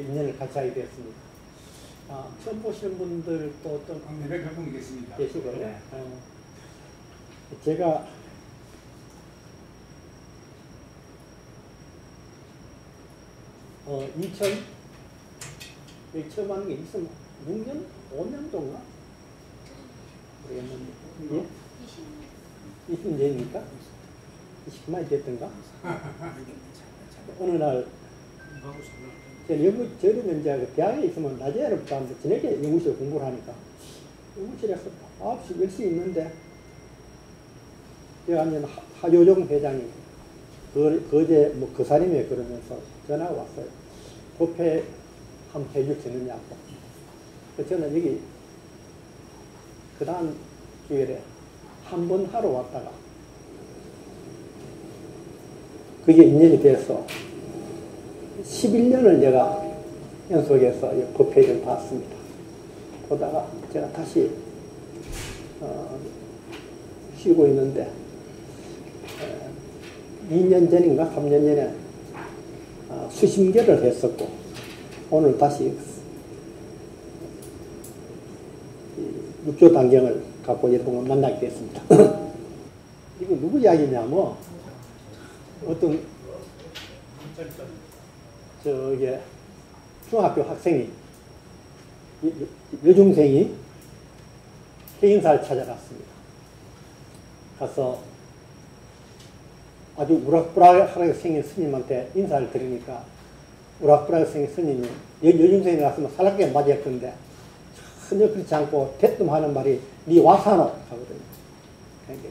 인연을 같이 하게 되었습니다. 처음 보시는 분들 또 어떤 네, 몇 분 계십니다. 계시고요. 네. 제가 여기 처음 하는 게 6년? 5년 동안? 모르겠는데. 예? 20년입니까? 20만이 됐던가? 어느 날, 저는 이제 대학에 있으면 낮에부터 하는데 저녁에 연구실에 공부를 하니까 연구실에서 9시, 10시 있는데 제가 이제 하요종 회장이 거제 뭐 거사림에 그러면서 전화가 왔어요. 법회 한번 해줄 수 있느냐고. 저는 여기 그 다음 주일에 한 번 하러 왔다가 그게 인연이 돼서 11년을 제가 연속해서 법회를 봤습니다. 보다가 제가 다시 쉬고 있는데 2년 전인가 3년 전에 수심결을 했었고 오늘 다시 육조 단경을 갖고 여러분을 만나게 됐습니다. 이거 누구 이야기냐면 어떤 저게 중학교 학생이 여중생이 해인사를 찾아갔습니다. 가서 아주 우락부락하게 생긴 스님한테 인사를 드리니까 우락부락하게 생긴 스님이 여중생이 갔으면 살갑게 맞이했던데 전혀 그렇지 않고 대뜸 하는 말이 니 와사노 하거든요. 그러니까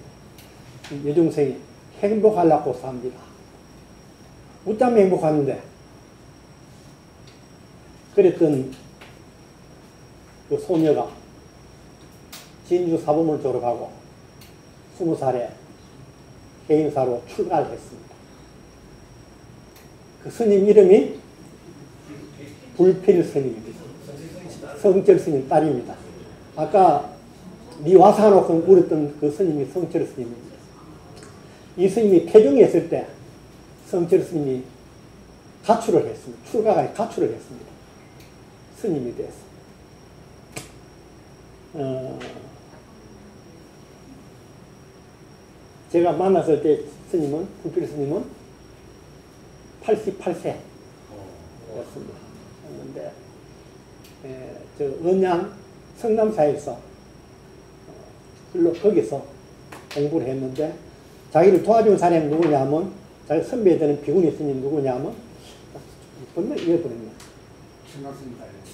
여중생이 행복하려고 삽니다. 웃자면 행복하는데 그랬던 그 소녀가 진주 사범을 졸업하고 20살에 해인사로 출가를 했습니다. 그 스님 이름이 불필 스님입니다. 성철 스님 딸입니다. 아까 니와사노 울었던 그 스님이 성철 스님입니다. 이 스님이 태중에 있을 때 성철 스님이 가출을 했습니다. 출가가 가출을 했습니다. 스님이 돼서. 제가 만났을 때 스님은, 불필 스님은 88세였습니다. 그런데 저 언양 성남사에서 거기서 공부를 했는데 자기를 도와준 사람이 누구냐면 자기 선배에 되는 비구니 스님 누구냐면 분명히 잃어버렸네.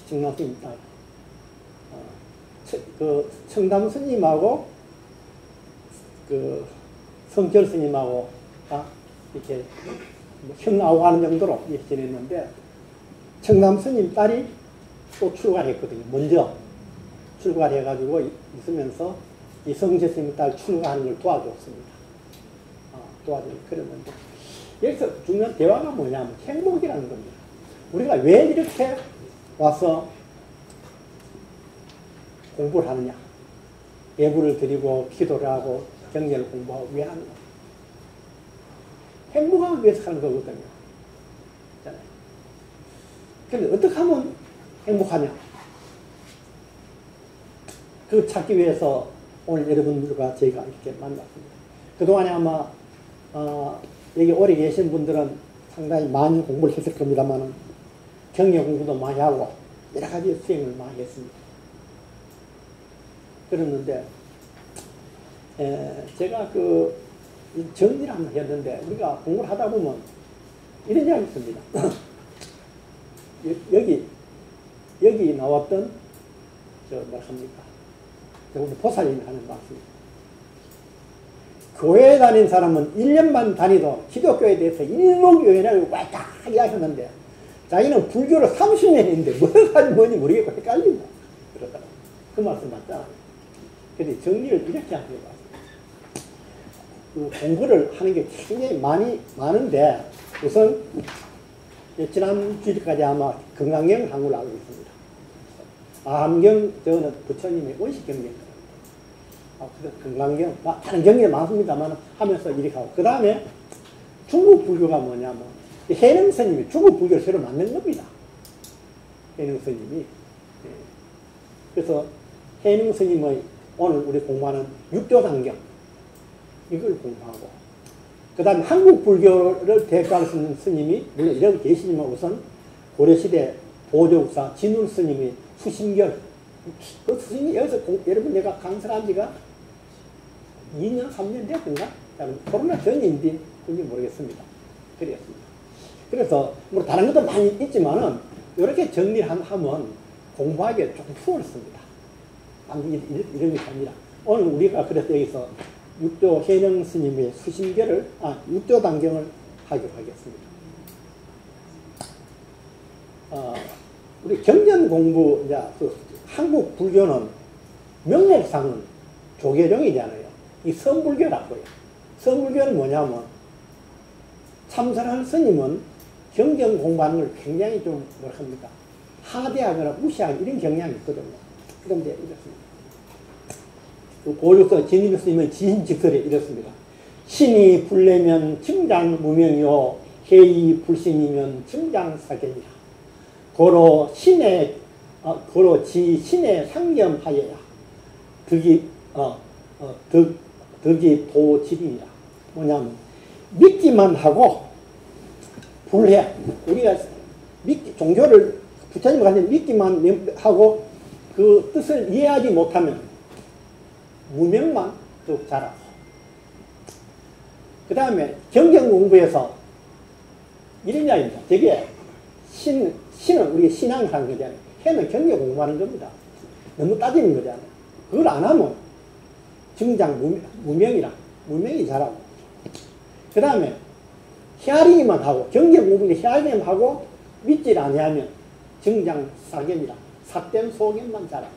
청남스님 딸. 그 청담 스님하고 그 성철 스님하고 이렇게 형하고 하는 정도로 이렇게 지냈는데 청남 스님 딸이 또 출가를 했거든요. 먼저 출가를 해가지고 있으면서 이 성철 스님 딸 출가하는 걸 도와줬습니다. 도와주고 그랬는데 여기서 중요한 대화가 뭐냐면 행복이라는 겁니다. 우리가 왜 이렇게 와서 공부를 하느냐. 예불을 드리고 기도를 하고 경례를 공부하고 왜 하느냐. 행복하기 위해서 하는 거거든요. 그런데 어떻게 하면 행복하냐. 그걸 찾기 위해서 오늘 여러분들과 저희가 이렇게 만났습니다. 그동안에 아마 여기 오래 계신 분들은 상당히 많이 공부를 했을 겁니다만 경례 공부도 많이 하고 여러 가지 수행을 많이 했습니다. 그랬는데 제가 그 정리를 한번 했는데 우리가 공부를 하다 보면 이런 이야기 있습니다. 여기 나왔던 뭐랍니까? 우리 보살님이 하는 말씀입니다. 교회 다닌 사람은 1년만 다니도 기독교에 대해서 일목요연하게 왔다 이야기하는데 자기는 불교를 30년 했는데 뭘 가지고 뭔지 모르겠고 헷갈린다. 그러더라고요. 그 말씀 맞잖아요. 근데 정리를 이렇게 하는 게 맞습니다. 그 공부를 하는 게 굉장히 많은데 우선 지난 주일까지 아마 건강경을 한 걸로 알고 있습니다. 암경 저는 부처님의 원식경례입니다. 건강경, 다른 경례 많습니다만 하면서 이렇게 하고 그 다음에 중국 불교가 뭐냐면 해능 스님이 중국 불교를 새로 만든 겁니다. 해능 스님이. 예. 그래서 해능 스님의 오늘 우리 공부하는 육조단경 이걸 공부하고, 그 다음에 한국 불교를 대가로 쓰는 스님이 물론 이런 계시지만 우선 고려시대 보조국사 진울 스님이 수심결, 그 스님이 여기서 여러분 내가 강설한 지가 2년 3년 됐던가? 코로나 전인지 그런지 모르겠습니다. 그랬습니다. 그래서 뭐 다른 것도 많이 있지만은 이렇게 정리를 하면 공부하기에 조금 수월했습니다. 이런 것이 아니라 오늘 우리가 그래서 여기서 육조 해능 스님의 수심결을 육조 단경을 하기로 하겠습니다. 우리 경전 공부 이제 한국 불교는 명목상은 조계종이잖아요. 이 성불교라고요. 성불교는 뭐냐면 참선하는 스님은 경전 공부하는 걸 굉장히 좀 뭐라 합니까? 하대하거나 무시하는 이런 경향이 있거든요. 그런데 이렇습니다. 그 보조서 진일 스님의 지신직설에 이렇습니다. 신이 불내면 증장무명이요 해이 불신이면 증장사견이라. 고로 신의 상견하여야 덕이 도집이니라. 뭐냐면 믿기만 하고 불해. 우리가 종교를 부처님 가진 믿기만 하고 그 뜻을 이해하지 못하면 무명만 더욱 자라고. 그 다음에 경전 공부에서 이런 이야기입니다. 되게 신은 우리 신앙을 하는 거잖아요. 해는 경전 공부하는 겁니다. 너무 따지는 거잖아요. 그걸 안 하면 증장 무명이 자라고. 그 다음에 헤아리기만 하고 경전 공부에 헤아리기만 하고 믿질 아니하면 증장 사견이라. 삿된 소견만 자란다.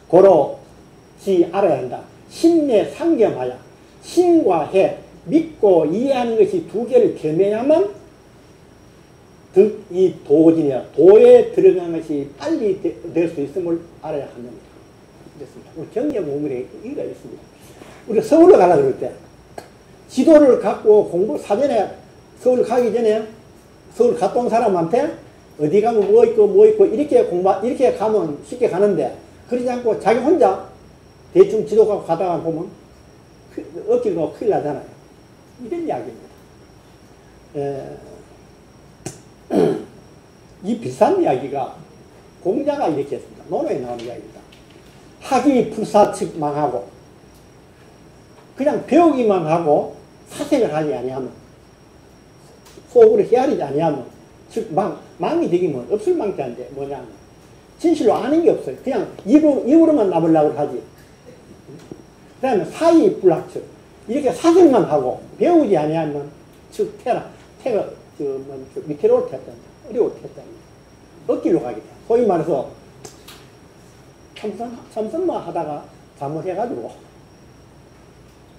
고로 지 알아야 한다. 신내 상견하여 신과 해 믿고 이해하는 것이 두 개를 겸해야만 이 도진이야. 도에 들어가는 것이 빨리 될 수 있음을 알아야 합니다. 그렇습니다. 우리 경전 공부에 이유가 있습니다. 우리 서울에 가려고 그럴 때 지도를 갖고 사전에 서울 가기 전에 서울 갔다 온 사람한테 어디 가면 뭐 있고 이렇게 가면 쉽게 가는데, 그러지 않고 자기 혼자 대충 지도 갖고 가다가 보면 어깨가 큰일 나잖아요. 이런 이야기입니다. 이 비슷한 이야기가 공자가 이렇게 했습니다. 논어에 나오는 이야기입니다. 학이 불사측 망하고 그냥 배우기만 하고 사색을 하지 아니하면, 속으로 헤아리지 아니하면, 즉 망이 되기면 없을 망치 한데 뭐냐면 진실로 아는 게 없어요. 그냥 입으로만 남으려고 하지. 그 다음에 사이 불학측, 이렇게 사색만 하고 배우지 아니하면 즉 밑으로 탔다. 어려울 탔다. 어깨로 가게 돼. 소위 말해서 참선만 하다가 잘못해가지고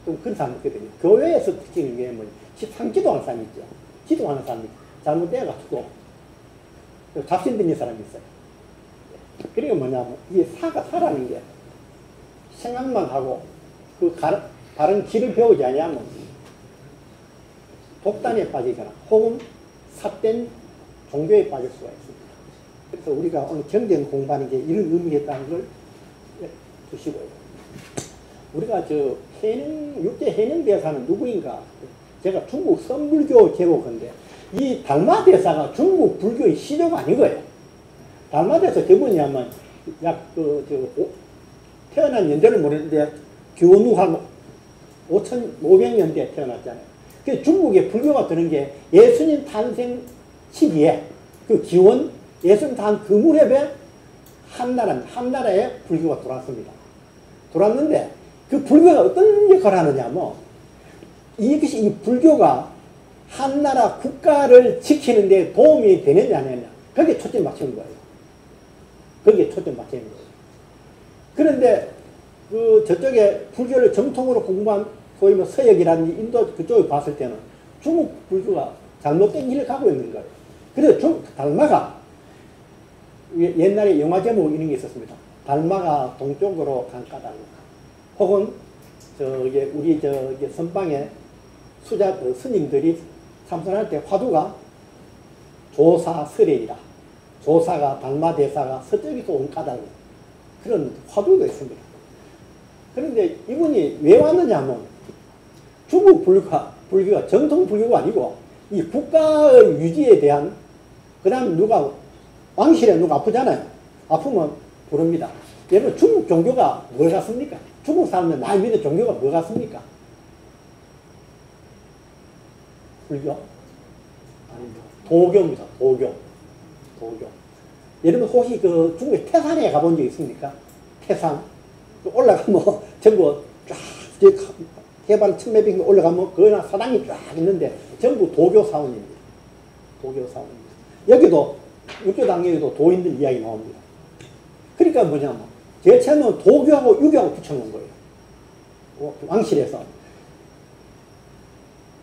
좀 그런 사람 있거든요. 교회에서 특징인 게 뭐냐. 상기도 하는 사람이 있죠. 기도하는 사람이 잘못돼가지고 값신 드는 사람이 있어요. 그러니까 뭐냐면 이 사라는 게 생각만 하고 그 바른 길을 배우지 아니하면 독단에 빠지거나 혹은 삿된 종교에 빠질 수가 있습니다. 그래서 우리가 오늘 경전 공부하는 게 이런 의미겠다는 걸 두시고요. 우리가 육제 해능 대사는 누구인가? 제가 중국 선불교 제국인데 이 달마 대사가 중국 불교의 시조가 아니고요. 달마 대사 대부분이냐면 태어난 연대를 모르는데 기원후 한 5,500년대에 태어났잖아요. 그 중국에 불교가 드는 게 예수님 탄생 시기에 그 기원 예수님 탄 그 무렵에 한나라에 불교가 들어왔습니다. 들어왔는데 그 불교가 어떤 역할을 하느냐면 이것이 이 불교가 한나라 국가를 지키는 데 도움이 되느냐 안 되느냐 거기에 초점 맞추는 거예요. 거기에 초점 맞추는 거예요. 그런데 그 저쪽에 불교를 정통으로 공부한 소위 뭐 서역이라든지 인도 그쪽에 봤을 때는 중국 불교가 잘못된 길을 가고 있는 거예요. 그래서 달마가 옛날에 영화 제목 이런 게 있었습니다. 달마가 동쪽으로 간 까닭. 혹은 우리 선방에 스님들이 참선할 때 화두가 조사설이라. 조사가 달마대사가 서쪽에서 온 까닭 그런 화두가 있습니다. 그런데 이분이 왜 왔느냐면 중국 불교가 정통 불교가 아니고 이 국가의 유지에 대한 그 다음 누가 왕실에 누가 아프잖아요. 아프면 부릅니다. 여러분 중국 종교가 뭘 같습니까? 중국 사람들 많이 믿는 종교가 뭐 같습니까? 불교? 아닙니다. 도교입니다. 도교. 여러분 혹시 그 중국의 태산에 가본 적 있습니까? 태산. 올라가면 전부 쫙 해발 1000m 올라가면 거기나 사당이 쫙 있는데 전부 도교 사원입니다. 도교 사원입니다. 여기도 육교당에도 도인들 이야기 나옵니다. 그러니까 뭐냐면 제일 처음에 도교하고 유교하고 붙여놓은 거예요. 왕실에서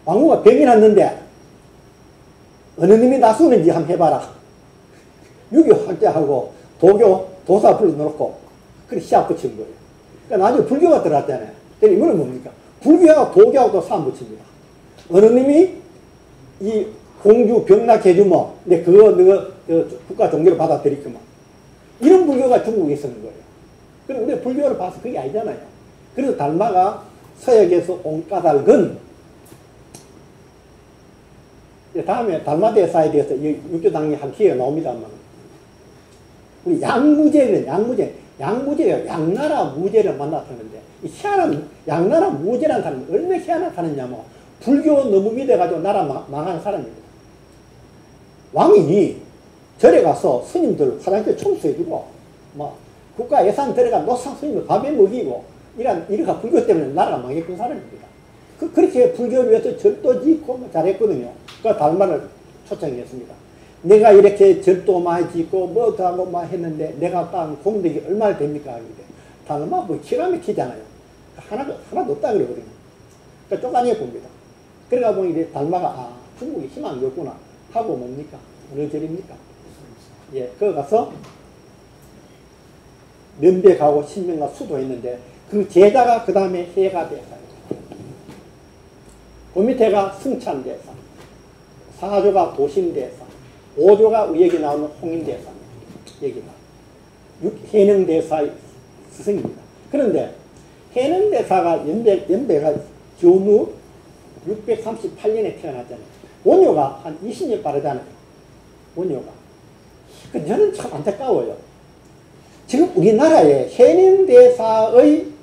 왕후가 병이 났는데 어느 놈이 나서는지 한번 해봐라. 유교 학자하고 도교 도사 불러놓고 그렇게 시합 붙인 거예요. 그러니까 나중에 불교가 들어왔잖아요. 그러니까 이거는 뭡니까? 불교하고 도교하고 또 싸움 붙입니다. 어느 놈이 이 공주 병락해주면 근데 그거 국가 종교를 받아들이구만. 이런 불교가 중국에 있었는 거예요. 그럼 우리가 불교를 봐서 그게 아니잖아요. 그래서 달마가 서역에서 온 까닭은 다음에 달마대사에 대해서 육교당이 한 기회가 나옵니다만 우리 양무제가 양나라 무제를 만났었는데 이 희한한 양나라 무제라는 사람이 얼마나 희한하냐면 불교 너무 믿어가지고 나라 망하는 사람입니다. 왕이 절에 가서 스님들 화장실 청소해주고 뭐 국가 예산 들어가 노상 스님들 밥에 먹이고 이러가 불교 때문에 나라가 망했던 사람입니다. 그렇게 불교를 위해서 절도 짓고 잘했거든요. 그 달마를 초청했습니다. 내가 이렇게 절도 많이 짓고 뭐도 하고 막 했는데 내가 딴 공덕이 얼마나 됩니까? 하는데 달마 뭐 기가 막히잖아요. 하나도 없다 그러거든요. 그러니까 쪼가니에 봅니다. 그러다 보니 이제 달마가 중국에 희망이 없구나 하고 뭡니까? 어느 절입니까? 예, 거기 가서 면백하고 신명과 수도했는데 그 제자가 그 다음에 해가 대사입니다. 그 밑에가 승찬대사, 4조가 도신대사, 5조가 여기 나오는 홍인대사입니다. 여기가 해능대사의 스승입니다. 그런데 해능대사가 연배가 전후 638년에 태어났잖아요. 원효가 한 20년 빠르잖아요. 원효가. 저는 참 안타까워요. 지금 우리나라에 해능대사의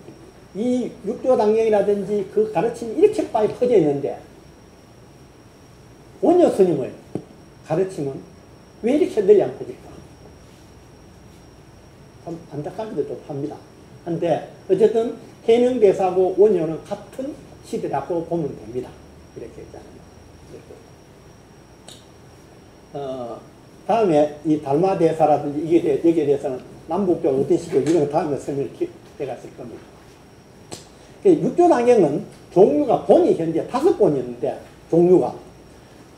이 육조당경이라든지 그 가르침이 이렇게 빨리 퍼져 있는데 원효 스님의 가르침은 왜 이렇게 널리 안 퍼질까? 참 안타깝기도 좀 합니다. 한데 어쨌든 해능대사하고 원효는 같은 시대라고 보면 됩니다. 이렇게 있잖아요. 다음에 이 달마대사라든지 여기에 대해서는 남북적으로 어떤 식으로 이건 다음에 설명을 제가 쓸 겁니다. 육조당경은 종류가 본이 현재 5본이 있는데 종류가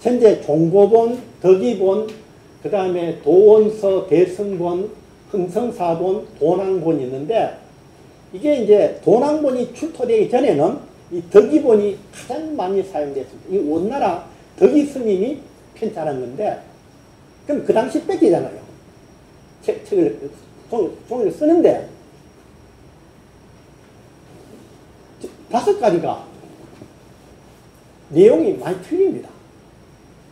현재 종보본, 덕이본, 그 다음에 도원서, 대승본, 흥성사본, 도낭본이 있는데 이게 이제 도낭본이 출토되기 전에는 이 덕이본이 가장 많이 사용됐습니다. 이 원나라 덕이 스님이 편찬한 건데 그럼 그 당시 뺏기잖아요. 종이를 쓰는데 5가지가 내용이 많이 틀립니다.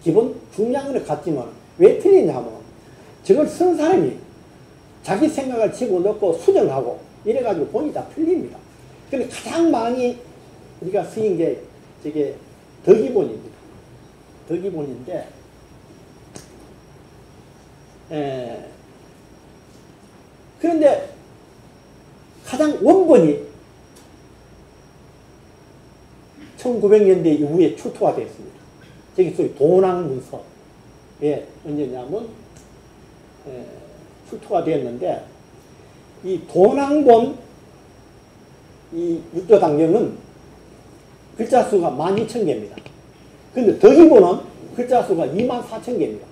기본 중량을 갖지만 왜 틀리냐면 저걸 쓴 사람이 자기 생각을 집어넣고 수정하고 이래가지고 본이 다 틀립니다. 근데 가장 많이 우리가 쓰인 게 저게 덕이본입니다. 덕이본인데 그런데 가장 원본이 1900년대 이후에 출토가 되었습니다. 저기 소위 도낭문서에 언제냐면 출토가 되었는데 이 도낭본 이 육조당경은 글자 수가 12,000개입니다. 근데 덕이본은 글자 수가 24,000개입니다.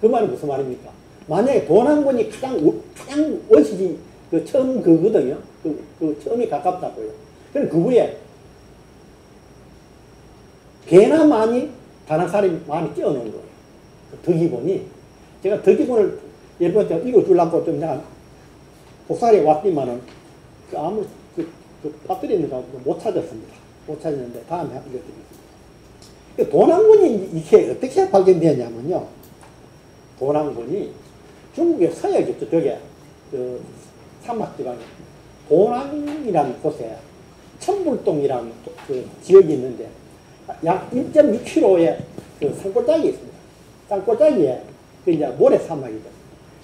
그 말은 무슨 말입니까? 만약에 도낭본이 가장 원시지 그 처음 그거든요. 그 처음이 가깝다고요. 그럼 그 후에 배나 많이 다른 사람이 많이 띄워놓은 거예요. 덕기본이 제가 덕기본을 예를 들어 읽어주려고 좀 내가 복사해 왔지만은 아무 빠뜨려 있는 거 못 찾았습니다. 못 찾았는데 다음에 읽어드리겠습니다. 도난군이 이게 어떻게 발견되었냐면요. 도난군이 중국의 서역에 저쪽에 사막지방에 도난이라는 곳에 천불동이라는 그 지역이 있는데 약 1.6km의 그 산골짜기 있습니다. 산골짜기에 그 이제 모래사막이죠.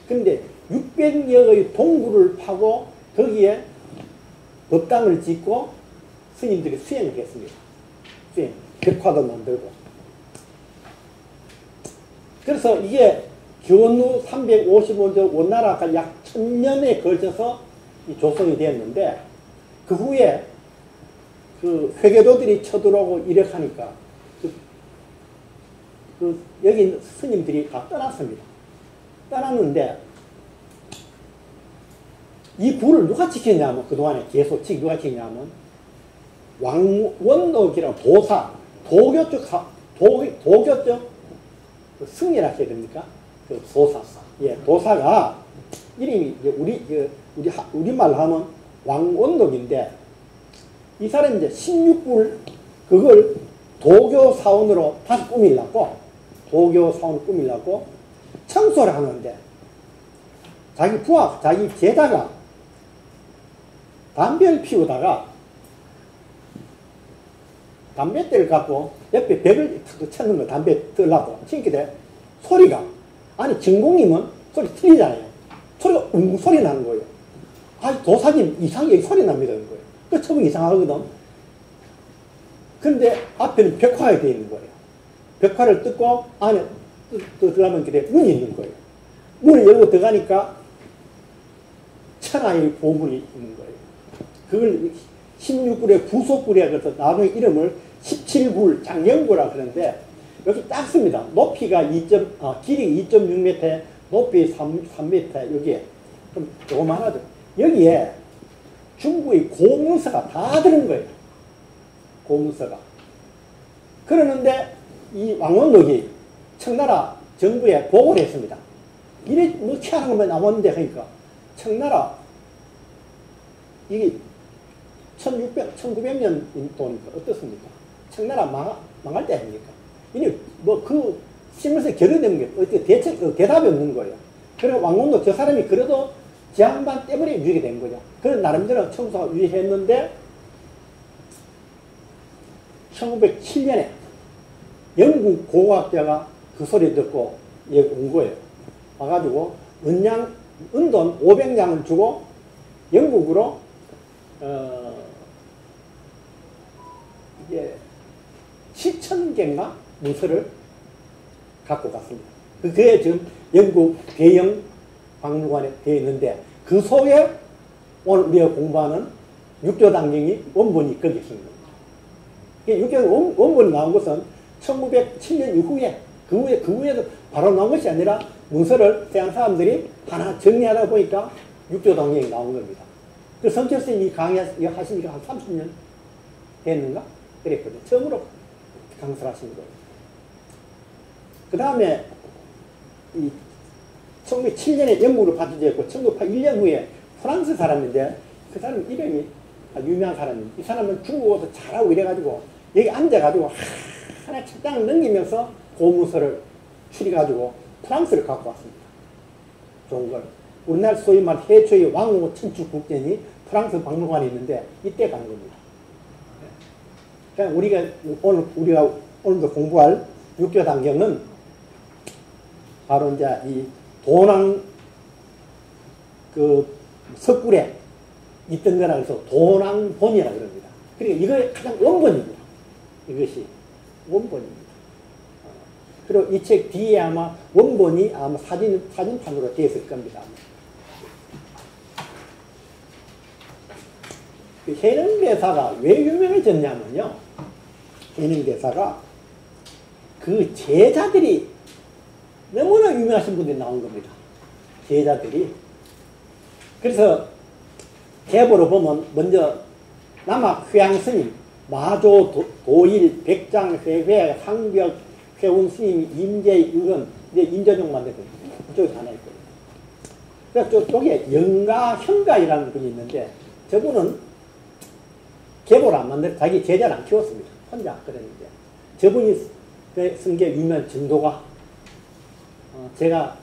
근데 600여의 동굴을 파고 거기에 법당을 짓고 스님들이 수행을 했습니다. 수행. 벽화도 만들고. 그래서 이게 견우 355년 원나라가 약 1000년에 걸쳐서 조성이 되었는데 그 후에 그 회계도들이 쳐들어오고 이력하니까 여기 있는 스님들이 다 떠났습니다. 떠났는데 이 굴을 누가 지켰냐면 그동안에 계속 누가 지켰냐면 왕원록이라는 도사 도교 쪽 승리라 해야 됩니까? 그 도사. 예, 도사가 이름이 우리말로 하면 왕원록인데 이 사람이 이제 16굴 그걸 도교 사원으로 다시 꾸밀라고 청소를 하는데 자기 부하, 자기 제자가 담배를 피우다가 담뱃대를 갖고 옆에 벽을 쳤는 거 담배 들라고 치니까 소리가 아니 진공이면 소리 틀리잖아요. 소리가 웅 소리 나는 거예요. 아 도사님 이상하게 소리 납니다. 거예요. 그 처음에 이상하거든. 근데 앞에는 벽화가 되어 있는 거예요. 벽화를 뜯고 안에 들어가면 그래 문이 있는 거예요. 문을 열고 들어가니까 천하의 보물이 있는 거예요. 그걸 16굴의 부속굴이라 그래서 나중에 이름을 17굴 장영굴이라 그러는데 여기 작습니다. 높이가 길이 2.6m, 높이 3m 여기에 좀 조그만하죠. 여기에 중국의 고문서가 다 들은 거예요. 고문서가. 그러는데 이 왕원록이 청나라 정부에 보고를 했습니다. 이래 뭐 희한한 것만 나왔는데 하니까 청나라 이게 1900년 도니까 어떻습니까? 청나라 망할 때 아닙니까? 이니 뭐 그 신문서에 결여되는 게 어떻게 대답이 없는 거예요. 그래서 왕원록 저 사람이 그래도 제한반 때문에 유지가 된 거죠. 그런 나름대로 청소가 유지했는데 1907년에 영국 고고학자가 그 소리 듣고 여기 온 거예요. 와가지고 은돈 500냥을 주고 영국으로 이게 7,000개인가 문서를 갖고 갔습니다. 그게 지금 영국 대영 박물관에 되어 있는데 그 속에 오늘 우리가 공부하는 육조당경이 원본이 거기 있습니다. 육조 원본이 나온 것은 1907년 이후에 그 후에도 바로 나온 것이 아니라 문서를 서양 사람들이 하나 정리하다 보니까 육조당경이 나온 겁니다. 그 성철스님이 강의하시니까 한 30년 됐는가? 그랬거든요. 처음으로 강사를 하신 거예요. 그 다음에 1907년에 영국으로 파견되었고 1981년 후에 프랑스 사람인데 그 사람 이름이 유명한 사람입니다. 이 사람은 중국어도 잘하고 이래가지고 여기 앉아가지고 하나 책장을 넘기면서 고문서를 추려가지고 프랑스를 갖고 왔습니다. 좋은 걸. 우리나라 소위 말 해초의 왕후 천축 국전이 프랑스 박물관에 있는데 이때 간 겁니다. 그러니까 우리가 오늘도 공부할 육조당경은 바로 이제 이 도낭 그 석굴에 있던 거라 해서 도낭본이라고 그럽니다. 그러니까 이거 가장 원본입니다. 이것이 원본입니다. 그리고 이 책 뒤에 아마 원본이 아마 사진판으로 되어 있을 겁니다. 그 해능대사가 왜 유명해졌냐면요. 해능대사가 그 제자들이 너무나 유명하신 분들이 나온 겁니다. 제자들이. 그래서 계보로 보면 먼저 남학 회양스님, 마조 도일, 백장 회회, 상벽 회운 스님, 임재 의원, 이제 임전용 만들거든요. 그쪽에 하나 있거든요. 그래서 저쪽에 영가, 형가이라는 분이 있는데 저분은 계보를 안 만들고 자기 제자를 안 키웠습니다. 혼자 그랬는데 저분이 쓴 게 유명한 증도가 제가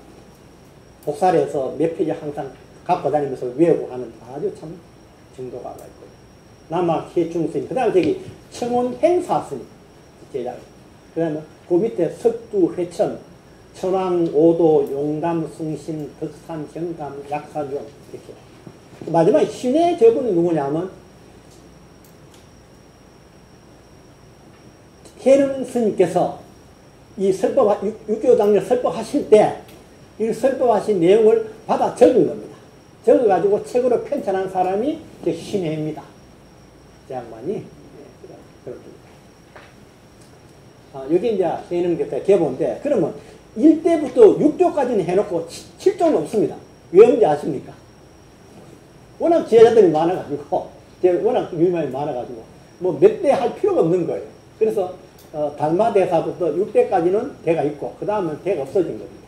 복사해서 몇 페이지 항상 갖고 다니면서 외우고 하는 아주 참 증도가가 있고 남학 해충스님 그 다음에 저기 청원 행사스님 제자 그 다음에 그 밑에 석두 회천 천왕 오도 용담 숭신 덕산 경감 약사중 이렇게 마지막에 신의 저분이 누구냐면 해능 스님께서 이 설법, 육교당력 설법하실 때, 이 설법하신 내용을 받아 적은 겁니다. 적어가지고 책으로 편찬한 사람이 신해입니다. 제 양반이. 여기 이제 해능교사 계보인데, 그러면 1대부터 6조까지는 해놓고 7조는 없습니다. 왜 없는지 아십니까? 워낙 제자들이 많아가지고, 워낙 유명이 많아가지고, 뭐 몇 대 할 필요가 없는 거예요. 그래서 달마대사부터 6대까지는 대가 있고 그 다음은 대가 없어진 겁니다.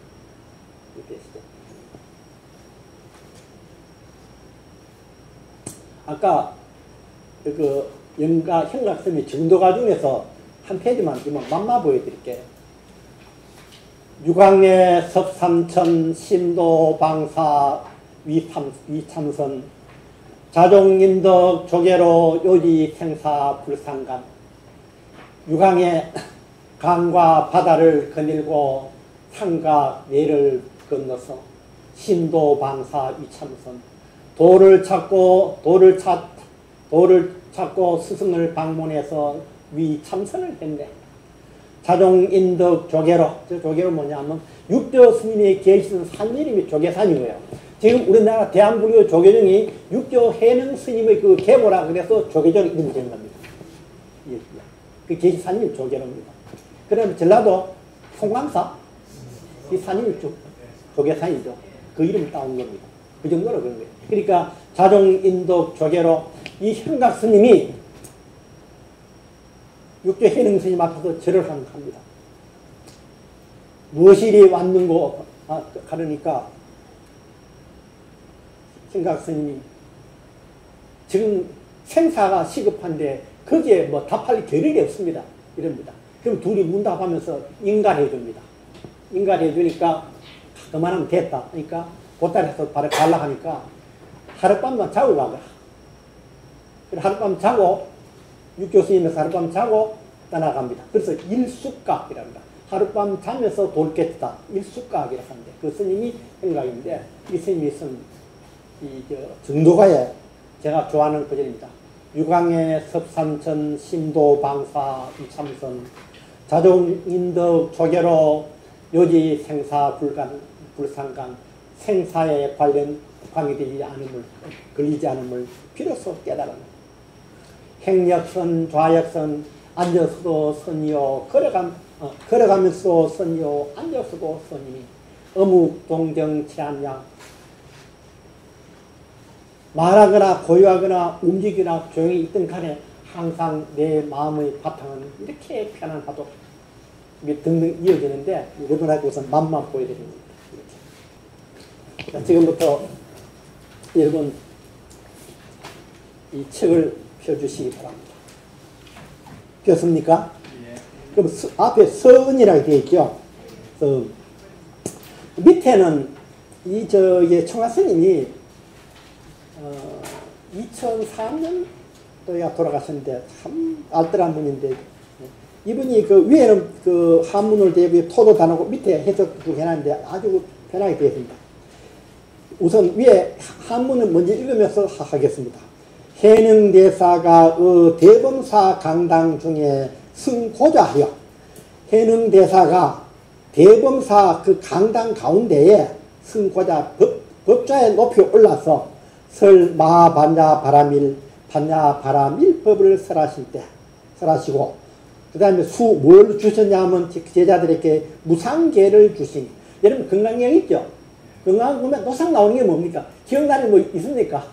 아까 그 영가 형각스님이 증도가 중에서 한 페이지만 맘마 보여드릴게요. 유광의 섭삼천 심도 방사 위참선 자종인덕 조계로 요지 생사 불상감 유강의 강과 바다를 거닐고 산과 내를 건너서 신도 방사 위참선 돌을 찾고 스승을 방문해서 위참선을 했네. 자종인덕 조계로 저 조계로 뭐냐면 육조 스님이 계시던 산 이름이 조계산이고요. 지금 우리나라 대한불교 조계종이 육조 해능 스님의 그 계보라 그래서 조계종 이름이 된 겁니다. 그 계시 산임이 조계로입니다. 그러면 전라도 송광사 이 산임이 조계산이죠. 그 이름을 따온 겁니다. 그 정도로 그런 거예요. 그러니까 자종인덕 조계로 이 형각 스님이 육조 해능 스님 앞에서 절을 합니다. 무엇이 왔는고 하려니까 형각 스님이 지금 생사가 시급한데 거기에 뭐 답할 겨를이 없습니다. 이럽니다. 그럼 둘이 문답하면서 인가해 줍니다. 인가해 주니까 그만하면 됐다. 그러니까 보따리에서 바로 갈라 하니까 하룻밤만 자고 가거라. 하룻밤 자고 육조 스님에서 하룻밤 자고 떠나갑니다. 그래서 일숙각이랍니다. 하룻밤 자면서 돌겠다. 일숙각이라고 하는데 그 스님이 생각인데 이 스님이 쓴 증도가에 제가 좋아하는 구절입니다. 유광의 섭삼천 심도 방사 위참선 자종인덕 조계로 요지 생사 불상간 생사에 관련 관계되지 않음을 걸리지 않음을 비로소 깨달은 행역선 좌역선 앉아서도 선이요 걸어가면서도 선이요 앉아서도 선이니 어묵 동정 치안양 말하거나 고요하거나 움직이거나 조용히 있던 간에 항상 내 마음의 바탕은 이렇게 편안하도록 등등 이어지는데 여러분한테 우선 맛만 보여드립니다. 자, 지금부터 여러분 이 책을 펴주시기 바랍니다. 폈습니까? 예. 그럼 앞에 서은이라고 되어 있죠. 밑에는 이 청하 스님이 2004년도에 돌아가셨는데 참 알뜰한 분인데 이분이 그 위에는 그 한문을 대비해 토도 다르고 밑에 해석도 해놨는데 아주 편하게 되어 있습니다. 우선 위에 한문을 먼저 읽으면서 하겠습니다. 해능대사가 대범사 강당 중에 승고자하여 해능대사가 대범사 그 강당 가운데에 승고자 법좌에 높이 올라서 설 마반야 바라밀 반야 바라밀법을 설하시고 그 다음에 뭘 주셨냐면 제자들에게 무상계를 주시니 여러분 건강경 있죠? 건강 보면 노상 나오는 게 뭡니까? 기억나는 뭐 있습니까?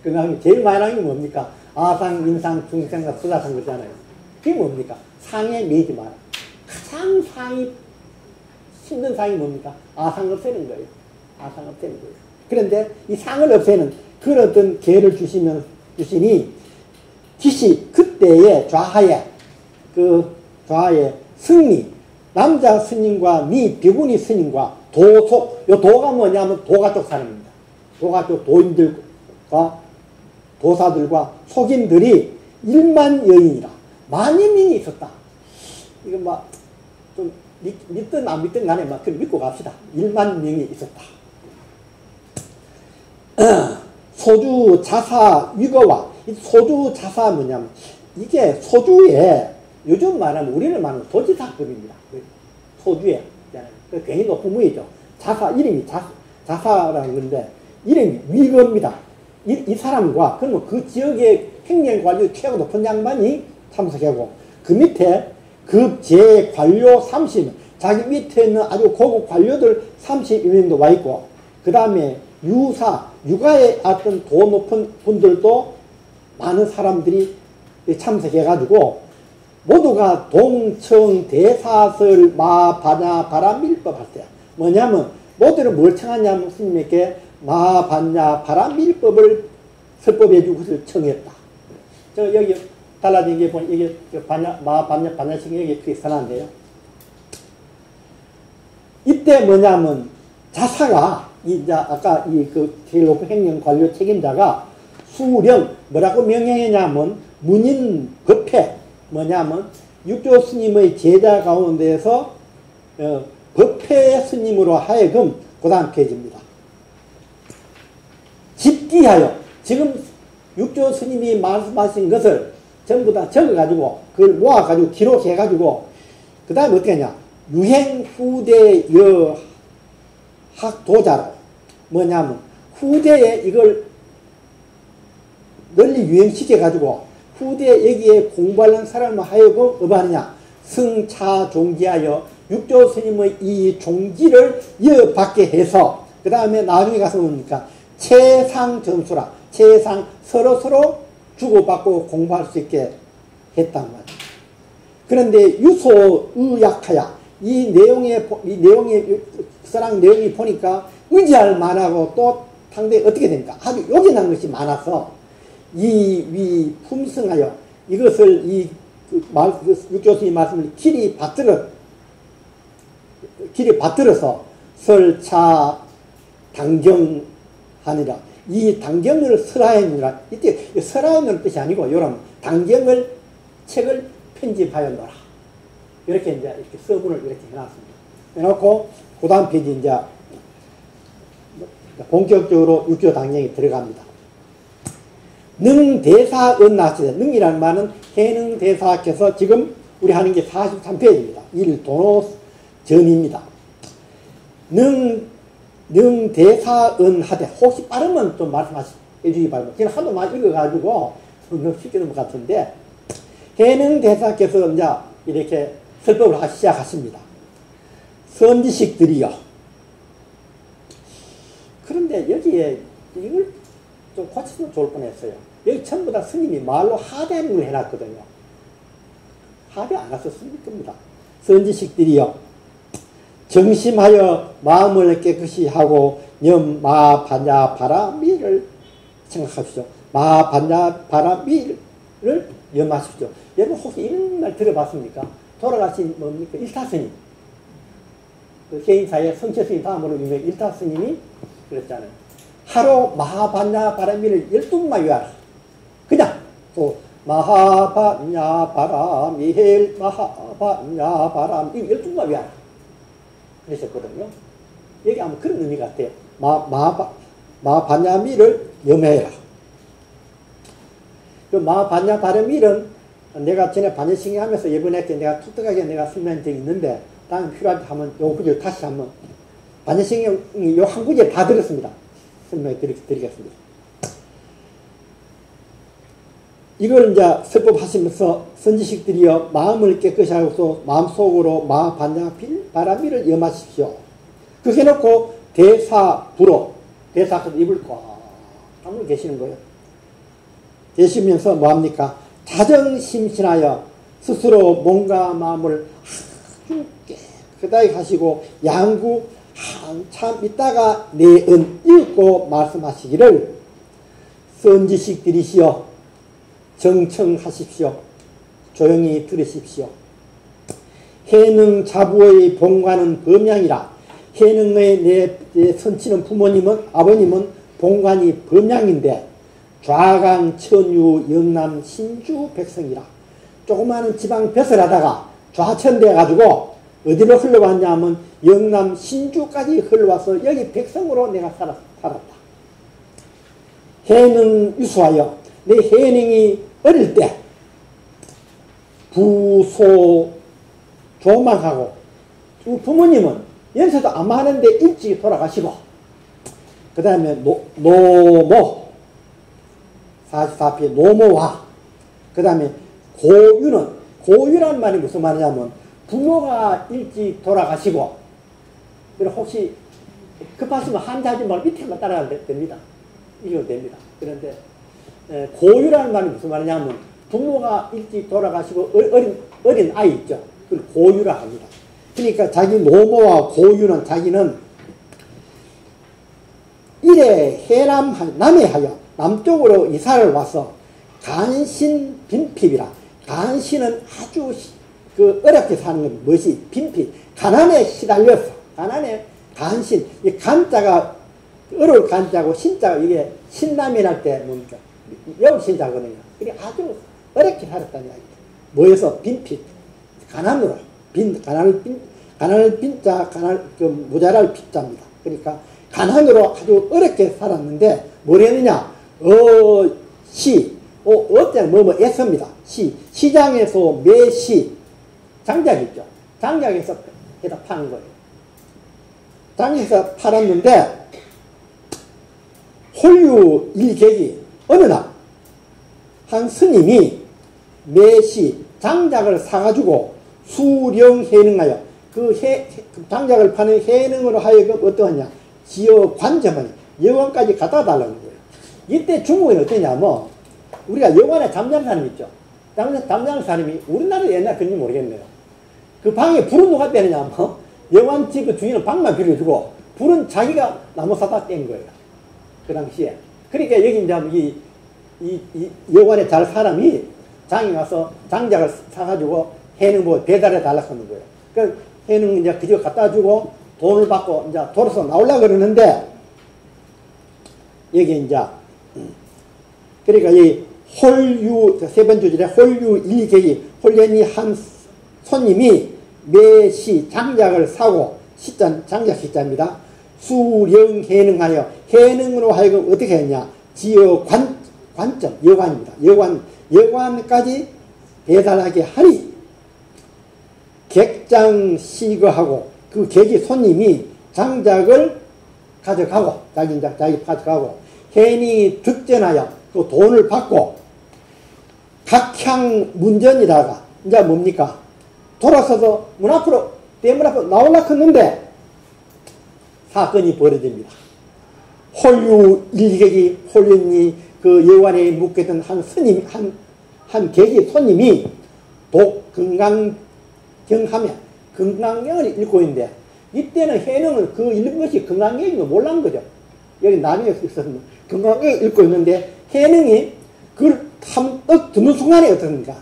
건강 제일 많이 나오는 게 뭡니까? 아상, 임상, 중생과 수다상 그러잖아요. 그게 뭡니까? 상에 매이지 마라. 가장 상이 힘든 상이 뭡니까? 아상을 없애는 거예요. 아상을 없애는 거예요. 그런데 이 상을 없애는 그런 어떤 기회를 주시니 기시 그때의 좌하의 승리, 남자 스님과 미 비구니 스님과 도속, 요 도가 뭐냐면 도가 쪽 사람입니다. 도가 쪽 도인들과 도사들과 속인들이 1만 여인이라 많이 명이 있었다. 이거 막 좀 믿든 안 믿든 간에 막 그걸 믿고 갑시다. 1만 명이 있었다. 소주 자사 위거와 소주 자사 뭐냐면 이게 소주에 요즘 말하면 우리는 말하면 도지사급입니다. 소주에 괜히 높은 무이죠. 자사 이름이 자사라는 건데 이름이 위거입니다. 이 사람과 그러면 그 지역의 행정관료 최고 높은 양반이 참석하고 그 밑에 급 제관료 30명 자기 밑에 있는 아주 고급 관료들 30명도 와 있고 그 다음에 육아에 어떤 도 높은 분들도 많은 사람들이 참석해가지고 모두가 동청 대사설 마반야 바람밀법 할 때야. 뭐냐면 모두를 뭘 청하냐면 스님에게 마반야 바람밀법을 설법해 주고서 청했다. 저 여기 달라진 게 보니 이게 마반야 반야식 여기 그게 선한데요. 이때 뭐냐면 자사가 이제 아까 제일 높은 행정 관료 책임자가 수령 뭐라고 명령했냐면 문인 법회 뭐냐면 육조 스님의 제자 가운데서 법회 스님으로 하여금 고단해집니다. 집기하여 지금 육조 스님이 말씀하신 것을 전부 다 적어가지고 그걸 모아가지고 기록해가지고 그 다음에 어떻게 하냐 유행 후대 학도자로 뭐냐면 후대에 이걸 널리 유행시켜가지고 후대에 여기에 공부하는 사람을 하여금 어떠하느냐 승차 종지하여 육조 스님의 이 종지를 이어받게 해서 그 다음에 나중에 가서 뭡니까 최상 점수라 최상 서로 주고받고 공부할 수 있게 했단 말이에요. 그런데 유소의약하야 이 내용의 서랑 내용이 보니까 의지할 만하고 또 상대에 어떻게 됩니까? 아주 요긴한 것이 많아서 이 품성하여 이것을 육조스님 말씀을 길이 받들어서 설차 당경하니라. 이 당경을 설하였느라. 이때 설하였는 뜻이 아니고 이런 당경을 책을 편집하여 놓라. 이렇게 이제 이렇게 서문을 이렇게 해놨습니다. 해놓고 그 다음 페이지 이제 본격적으로 육조 당경이 들어갑니다. 능대사은나시대 능이라는 말은 해능대사께서 지금 우리 하는 게 43페이지입니다. 일도노 전입니다. 능대사은하되 혹시 빠르면 좀 말씀해주기 바랍니다. 저는 하도 많이 읽어가지고 너무 쉽게 넘은 것 같은데 해능대사께서 이제 이렇게 설법을 시작하십니다. 선지식들이요. 그런데 여기에 이걸 좀 고치면 좋을 뻔했어요. 여기 전부 다 스님이 말로 하대하는 걸 해놨거든요. 하대 안 하셨을 겁니다. 선지식들이요. 정심하여 마음을 깨끗이 하고 마반야 바라미를 생각하십시오. 마반야 바라미를 염하십시오. 여러분 혹시 이런 말 들어봤습니까? 돌아가신 뭡니까? 일타스님. 그 개인사의 성철스님 다음으로 유명한 일타스님이 그랬잖아요. 하루 마하반야 바라미를 12번만 외워라. 그냥 또 마하반야 바라미 마하반야 바람 이거 12번만 외워라. 그러셨거든요. 여기 아마 그런 의미 같아요. 마반야미를 염해라. 그 마반야 바라미는 내가 전에 반야신경 하면서 이번에 내가 툭툭하게 내가 설명한 적이 있는데 다음에 필요할 때 한번 요 구절 다시 한번 반야신경이 요 한 구절 다 들었습니다. 설명해 드리겠습니다. 이걸 이제 설법하시면서 선지식들이여 마음을 깨끗이 하고서 마음속으로 마반야 바라미를 염하십시오. 그렇게 해놓고 대사부로 대사께서 입을 꽉 다물고 계시는 거예요. 계시면서 뭐합니까? 자정심신하여 스스로 몸과 마음을 아주 그다이 하시고 양구 한참 있다가 내은 읽고 말씀하시기를 선지식 들이시오. 정청하십시오. 조용히 들으십시오. 해능 자부의 본관은 범양이라. 해능의 내 선치는 부모님은 아버님은 본관이 범양인데 좌강 천유 영남 신주 백성이라. 조그마한 지방 벼슬 하다가 좌천돼 가지고 어디로 흘러왔냐 하면 영남 신주까지 흘러와서 여기 백성으로 내가 살았다. 해능 유수하여 내 해능이 어릴 때 부소 조망하고 부모님은 연세도 안 많은데 일찍 돌아가시고 그 다음에 노모 44피 노모와 그 다음에 고유라는 말이 무슨 말이냐면 부모가 일찍 돌아가시고 그리고 혹시 급하시면 한자지 말고 밑에만 따라가면 됩니다. 이거 됩니다. 그런데 고유라는 말이 무슨 말이냐면 부모가 일찍 돌아가시고 어린 아이 있죠. 그걸 고유라 합니다. 그러니까 자기 노모와 고유는 자기는 이래 남해하여 남쪽으로 이사를 와서 간신 빈핍이라. 간신은 아주 어렵게 사는 건 무엇이 빈핍. 가난에 시달려서 가난에 간신. 이 간자가 어려울 간자고 신자가 이게 신남이랄 때 뭡니까? 여신자거든요. 그게 아주 어렵게 살았다는 이야기예요. 뭐여서 빈핍. 가난으로. 가난을 빈자, 모자랄 빈자입니다. 그러니까 가난으로 아주 어렵게 살았는데 뭘 했느냐? 어때는 애씁니다. 시장에서 매시 장작 있죠. 장작에서 해다 파는 거예요. 장작에서 팔았는데 홀유 일객이 어느 날 한 스님이 매시 장작을 사가지고 수령해능하여 그 장작을 파는 해능으로 하여금 어떠하냐 지어 관점을 여관까지 갖다 달라는 거예요. 이때 중국은 어떠냐면 우리가 여관에 잠자는 사람 있죠. 잠자는 사람이 우리나라에 옛날 그런지 모르겠네요. 그 방에 불은 누가 빼느냐면 여관집 그 주인은 방만 빌려주고 불은 자기가 나무 사다 뗀 거예요. 그 당시에. 그러니까 여기 이제 이 여관에 잘 사람이 장에 가서 장작을 사가지고 해는 배달해 달라고 하는 거예요. 그 해는 이제 그저 갖다 주고 돈을 받고 이제 돌아서 나오려고 그러는데 여기 이제 그러니까 이 홀유 세 번째 줄에 홀유 일객이 홀연이 한 손님이 매시 장작을 사고 장작 시자입니다. 수령해능하여 해능으로 하여금 어떻게 했냐 지어 관점 여관입니다. 여관까지 배달하게 하니 객장 시거하고 그 객이 손님이 장작을 가져가고 자기 가져가고 해능이 득전하여 그 돈을 받고 각향 문전이다가 이제 뭡니까 돌아서서 대문 앞으로 나오려고 했는데 사건이 벌어집니다. 홀유 일객이 홀연이 그 여관에 묵게던 한 스님 한 객이 손님이 건강경하며 건강경을 읽고 있는데 이때는 해능을 그 읽은 것이 건강경인 거 몰란 거죠. 여기 나중에 있었으면 건강경을 읽고 있는데 해능이 그걸 탐떡 듣는 순간에 어떻습니까?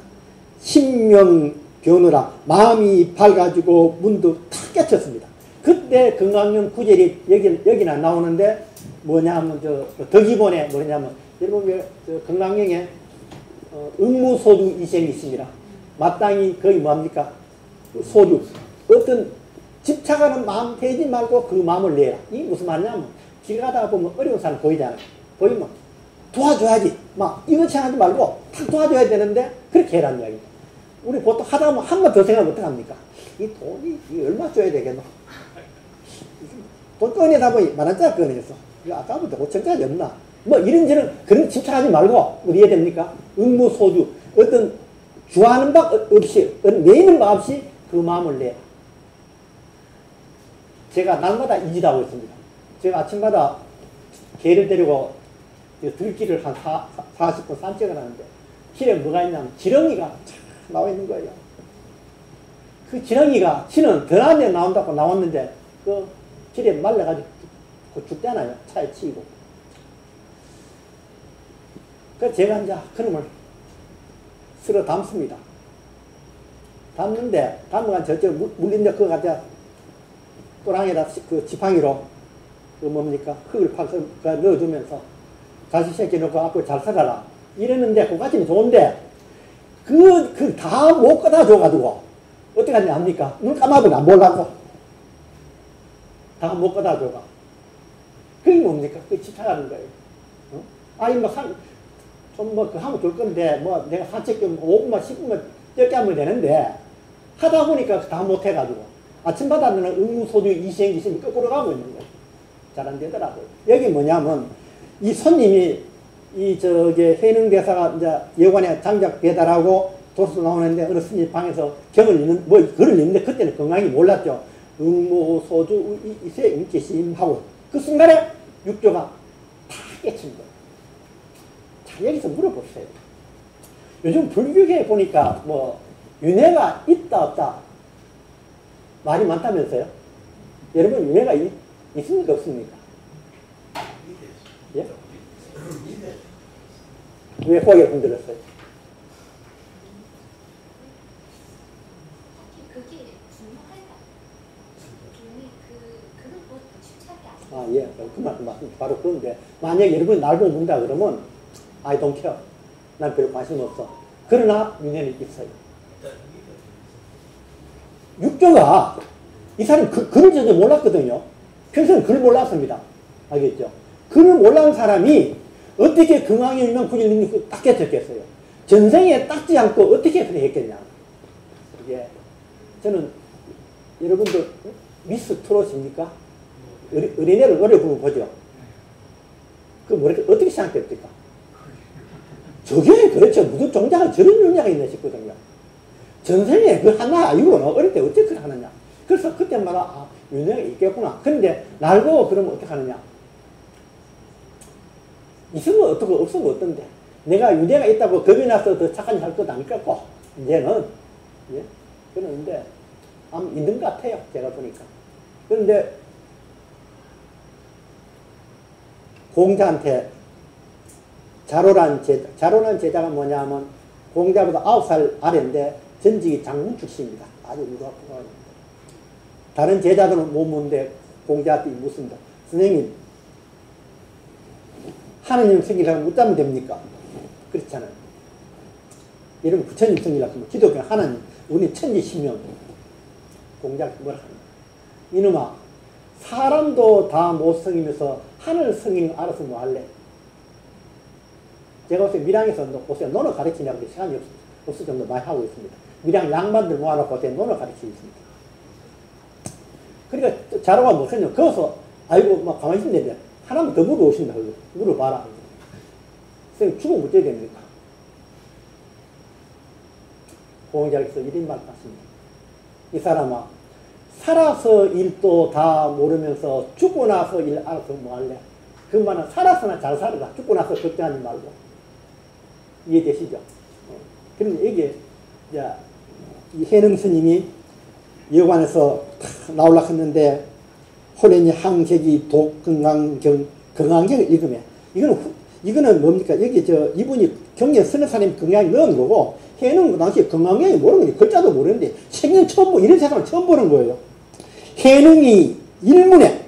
신명 변호라 마음이 밝아지고 문득 탁 깨쳤습니다. 그때 건강경 구절이 여기나 나오는데 뭐냐 하면 덕이본에 뭐냐면 여러분 건강경에 응무소주 이sem이 있습니다. 마땅히 거의 뭐합니까? 소주. 어떤 집착하는 마음 되지 말고 그 마음을 내라. 이게 무슨 말이냐면 길 가다가 보면 어려운 사람 보이잖아요. 보이면 도와줘야지. 막 이거 생각하지 말고 탁 도와줘야 되는데 그렇게 해라는 이야기입니다. 우리 보통 하다 보면 한 번 더 생각하면 어떡합니까? 이 돈이 얼마 줘야 되겠노? 돈 꺼내다 보니 10,000원짜리 꺼내서 이거 아까부터 5,000원짜리 없나? 뭐 이런저런 그런 집착하지 말고 어디 해야 됩니까? 응무소주 어떤 주하는 바 없이 내는 바 없이 그 마음을 내라. 제가 날마다 이 짓 하고 있습니다. 제가 아침마다 개를 데리고 들길을 한 40분 산책을 하는데 길에 뭐가 있냐면 지렁이가 쫙 나와 있는 거예요. 그 지렁이가 지는 더 나은 데 나온다고 나왔는데 그 길에 말라가지고 죽잖아요. 차에 치이고. 그래서 제가 이제 그놈을 쓸어 담습니다. 담는데 담으면 저쪽 물린데 그거 갖다 또랑에다 그 지팡이로 그 뭡니까 흙을 팍 넣어주면서 가시 새끼 넣고 앞으로 잘 살아라 이랬는데 그까지는 좋은데 그 다 못 갖다 줘가지고 어떻게 하냐 합니까? 눈 감아도 안 보려고 다 못 갖다 줘가 그게 뭡니까? 그 집착하는 거예요. 어? 아니 그 하면 좋을 건데 뭐 내가 산책 좀 5분만 10분만 짧게 하면 되는데 하다 보니까 다 못해가지고 아침마다 는 응무소주 이시행기심이 거꾸로 가고 있는 거예요. 잘 안 되더라고요. 여기 뭐냐면 이 손님이 해능대사가 이제 여관에 장작 배달하고 도서 나오는데 어느 스님 방에서 경을 읽는 글을 읽는데 그때는 건강히 몰랐죠. 응무소주 이시행기심 하고 그 순간에 육조가 다 깨친 거예요. 자, 여기서 물어보세요. 요즘 불교계에 보니까 뭐 윤회가 있다 없다 말이 많다면서요? 여러분 윤회가 있습니까 없습니까? 예? 왜 고개를 흔들었어요? 그게 중요할까? 그런 거 집착이 아니에요. 아, 예. 그 말씀 바로 그런데 만약에 여러분이 날 보고 묻는다 그러면 I don't care. 난 별 관심 없어. 그러나 윤회는 있어요. 육조가 이 사람이 글을 전혀 몰랐거든요. 평소에는 글을 몰랐습니다. 알겠죠? 글을 몰랐는 사람이 어떻게 금왕일명 구일능력 딱 깨쳤겠어요. 전생에 닦지 않고 어떻게 그렇게 했겠냐. 이게 저는 여러분들 미스 트롯입니까? 어린애를 노래 부르고 보죠. 그 뭐랄까 어떻게 생각됩니까? 저게 그렇죠. 무슨 종자가 저런 종자가 있나 싶거든요. 전생에 그 하나 이후로는 어릴 때 어떻게 하느냐. 그래서 그때마다 아, 윤회가 있겠구나. 그런데 날 보고 그러면 어떻게 하느냐. 있으면 어떻고 없으면 어떤데. 내가 윤회가 있다고 겁이 나서 더 착한 일 할 것도 아니겠고 이제는 예? 그러는데 있는 것 같아요. 제가 보니까. 그런데 공자한테 자로란 제자가 뭐냐면 공자보다 9살 아래인데 전직이 장군 출신입니다. 아주 유학부가 다른 제자들은 못 묻는데 공자한테 묻습니다. 선생님 하느님 생기라고 묻자면 됩니까? 그렇잖아요. 여러분 부처님 생기라고 하면 기독교 하나님 우리 천지신명 공자가 뭐라 하냐 이놈아 사람도 다 못 성이면서 하늘 성인 알아서 뭐 할래? 제가 요새 밀양에서 보세요. 논어 가르치냐고 시간이 없을 정도 많이 하고 있습니다. 밀양 양반들 모아놓고 요새 논어 가르치고 있습니다. 그러니까 자료가 무엇이냐. 거기서 아이고 막 가만히 있는데 하나만 더 물어오신다. 물어봐라. 선생님 죽으면 어쩌야 됩니까? 공자께서 이런 말 같습니다. 이 사람아 살아서 일도 다 모르면서 죽고 나서 일 알아서 뭐 할래? 그 말은 살아서나 잘 살아라. 죽고 나서 걱정하지 말고. 이해되시죠? 그런데 이게 이제 이 해능 스님이 여관에서 나오려고 했는데 호련이 항객이 건강경을 읽으면 이거는 뭡니까? 여기 이분이 경에 서너 사람이 건강이 넣은 거고 해는 그 당시에 건강경이 모르는 거예요. 글자도 모르는데 생전 처음 이런 세상을 처음 보는 거예요. 해능이 일문에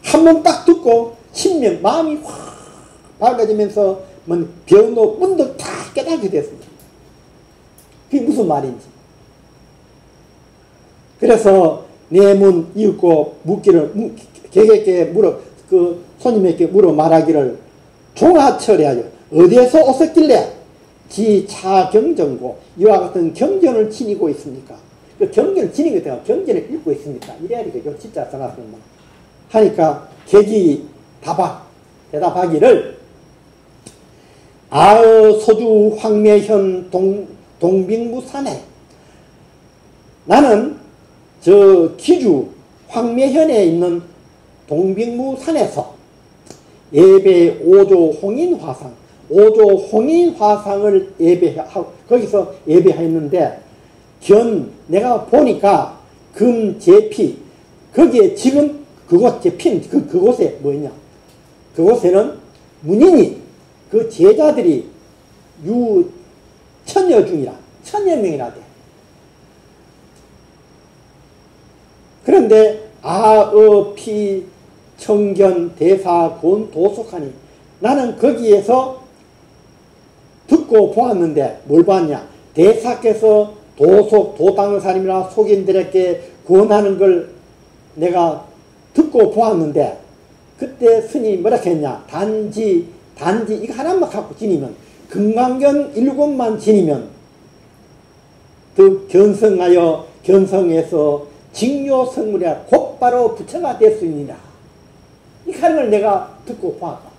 한 번 딱 듣고 신명 마음이 확 밝아지면서 변호 문득 다 깨닫게 됐습니다. 그게 무슨 말인지. 그래서 내문 이윽고 묻기를 개개께 물어 그 손님에게 물어 말하기를 종하철해하여 어디에서 오셨길래 지 차경전고 이와 같은 경전을 지니고 있습니까? 그 경전을 지니고 있다가 경전을 읽고 있습니까? 이래야 되겠죠. 진짜 생각하면 하니까 객이 대답하기를 소주 황매현 동빙무산에 나는 저 기주 황매현에 있는 동빙무산에서 예배 5조 홍인화상을 예배하고 거기서 예배했는데 내가 보니까 금제피 거기에 지금 그곳 제핀 그곳에 뭐였냐? 그곳에는 문인이 그 제자들이 천여 중이라 1000여 명이나 돼. 그런데 아어피 청견 대사 본 도속하니 나는 거기에서 듣고 보았는데 뭘 봤냐? 대사께서 도당사님이나 속인들에게 구원하는 걸 내가 듣고 보았는데 그때 스님이 뭐라 했냐? 단지 이거 하나만 갖고 지니면 금강경 7만 지니면 그 견성에서 직료성물에 곧바로 부처가 될 수 있느니라. 이 하는 걸 내가 듣고 보았다.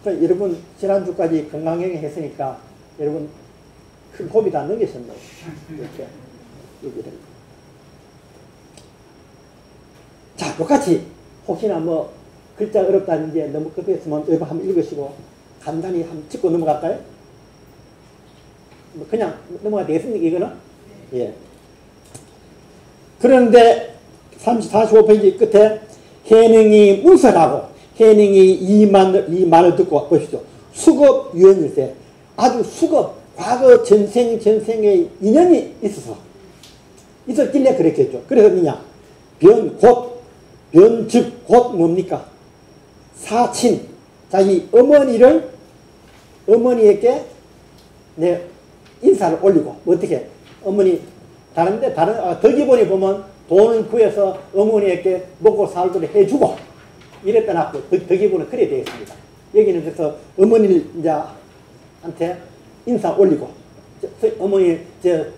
그러니까 여러분 지난주까지 건강경에 했으니까 여러분 큰 고비 다 넘기셨나요? 이렇게 얘기를. 자, 똑같이 혹시나 뭐 글자 어렵다든지 너무 급했으면 이거 한번 읽으시고 간단히 한번 짚고 넘어갈까요? 뭐 그냥 넘어가 되겠습니까 이거는? 예. 그런데 45페이지 끝에 해능이 문설하고 해능이 이 말을 듣고 보십시오. 수겁유연일세 아주 과거 전생의 인연이 있었길래 그랬겠죠. 그래서 뭐냐? 변즉 곧 뭡니까? 사친. 자기 어머니에게 내 인사를 올리고 어떻게? 어머니 덕이본에 보면 돈을 구해서 어머니에게 먹고 살도록 해주고 이랬다 놨고 덕이본은 그래 되어 있습니다. 여기는 그래서 어머니를 한테 인사 올리고 어머니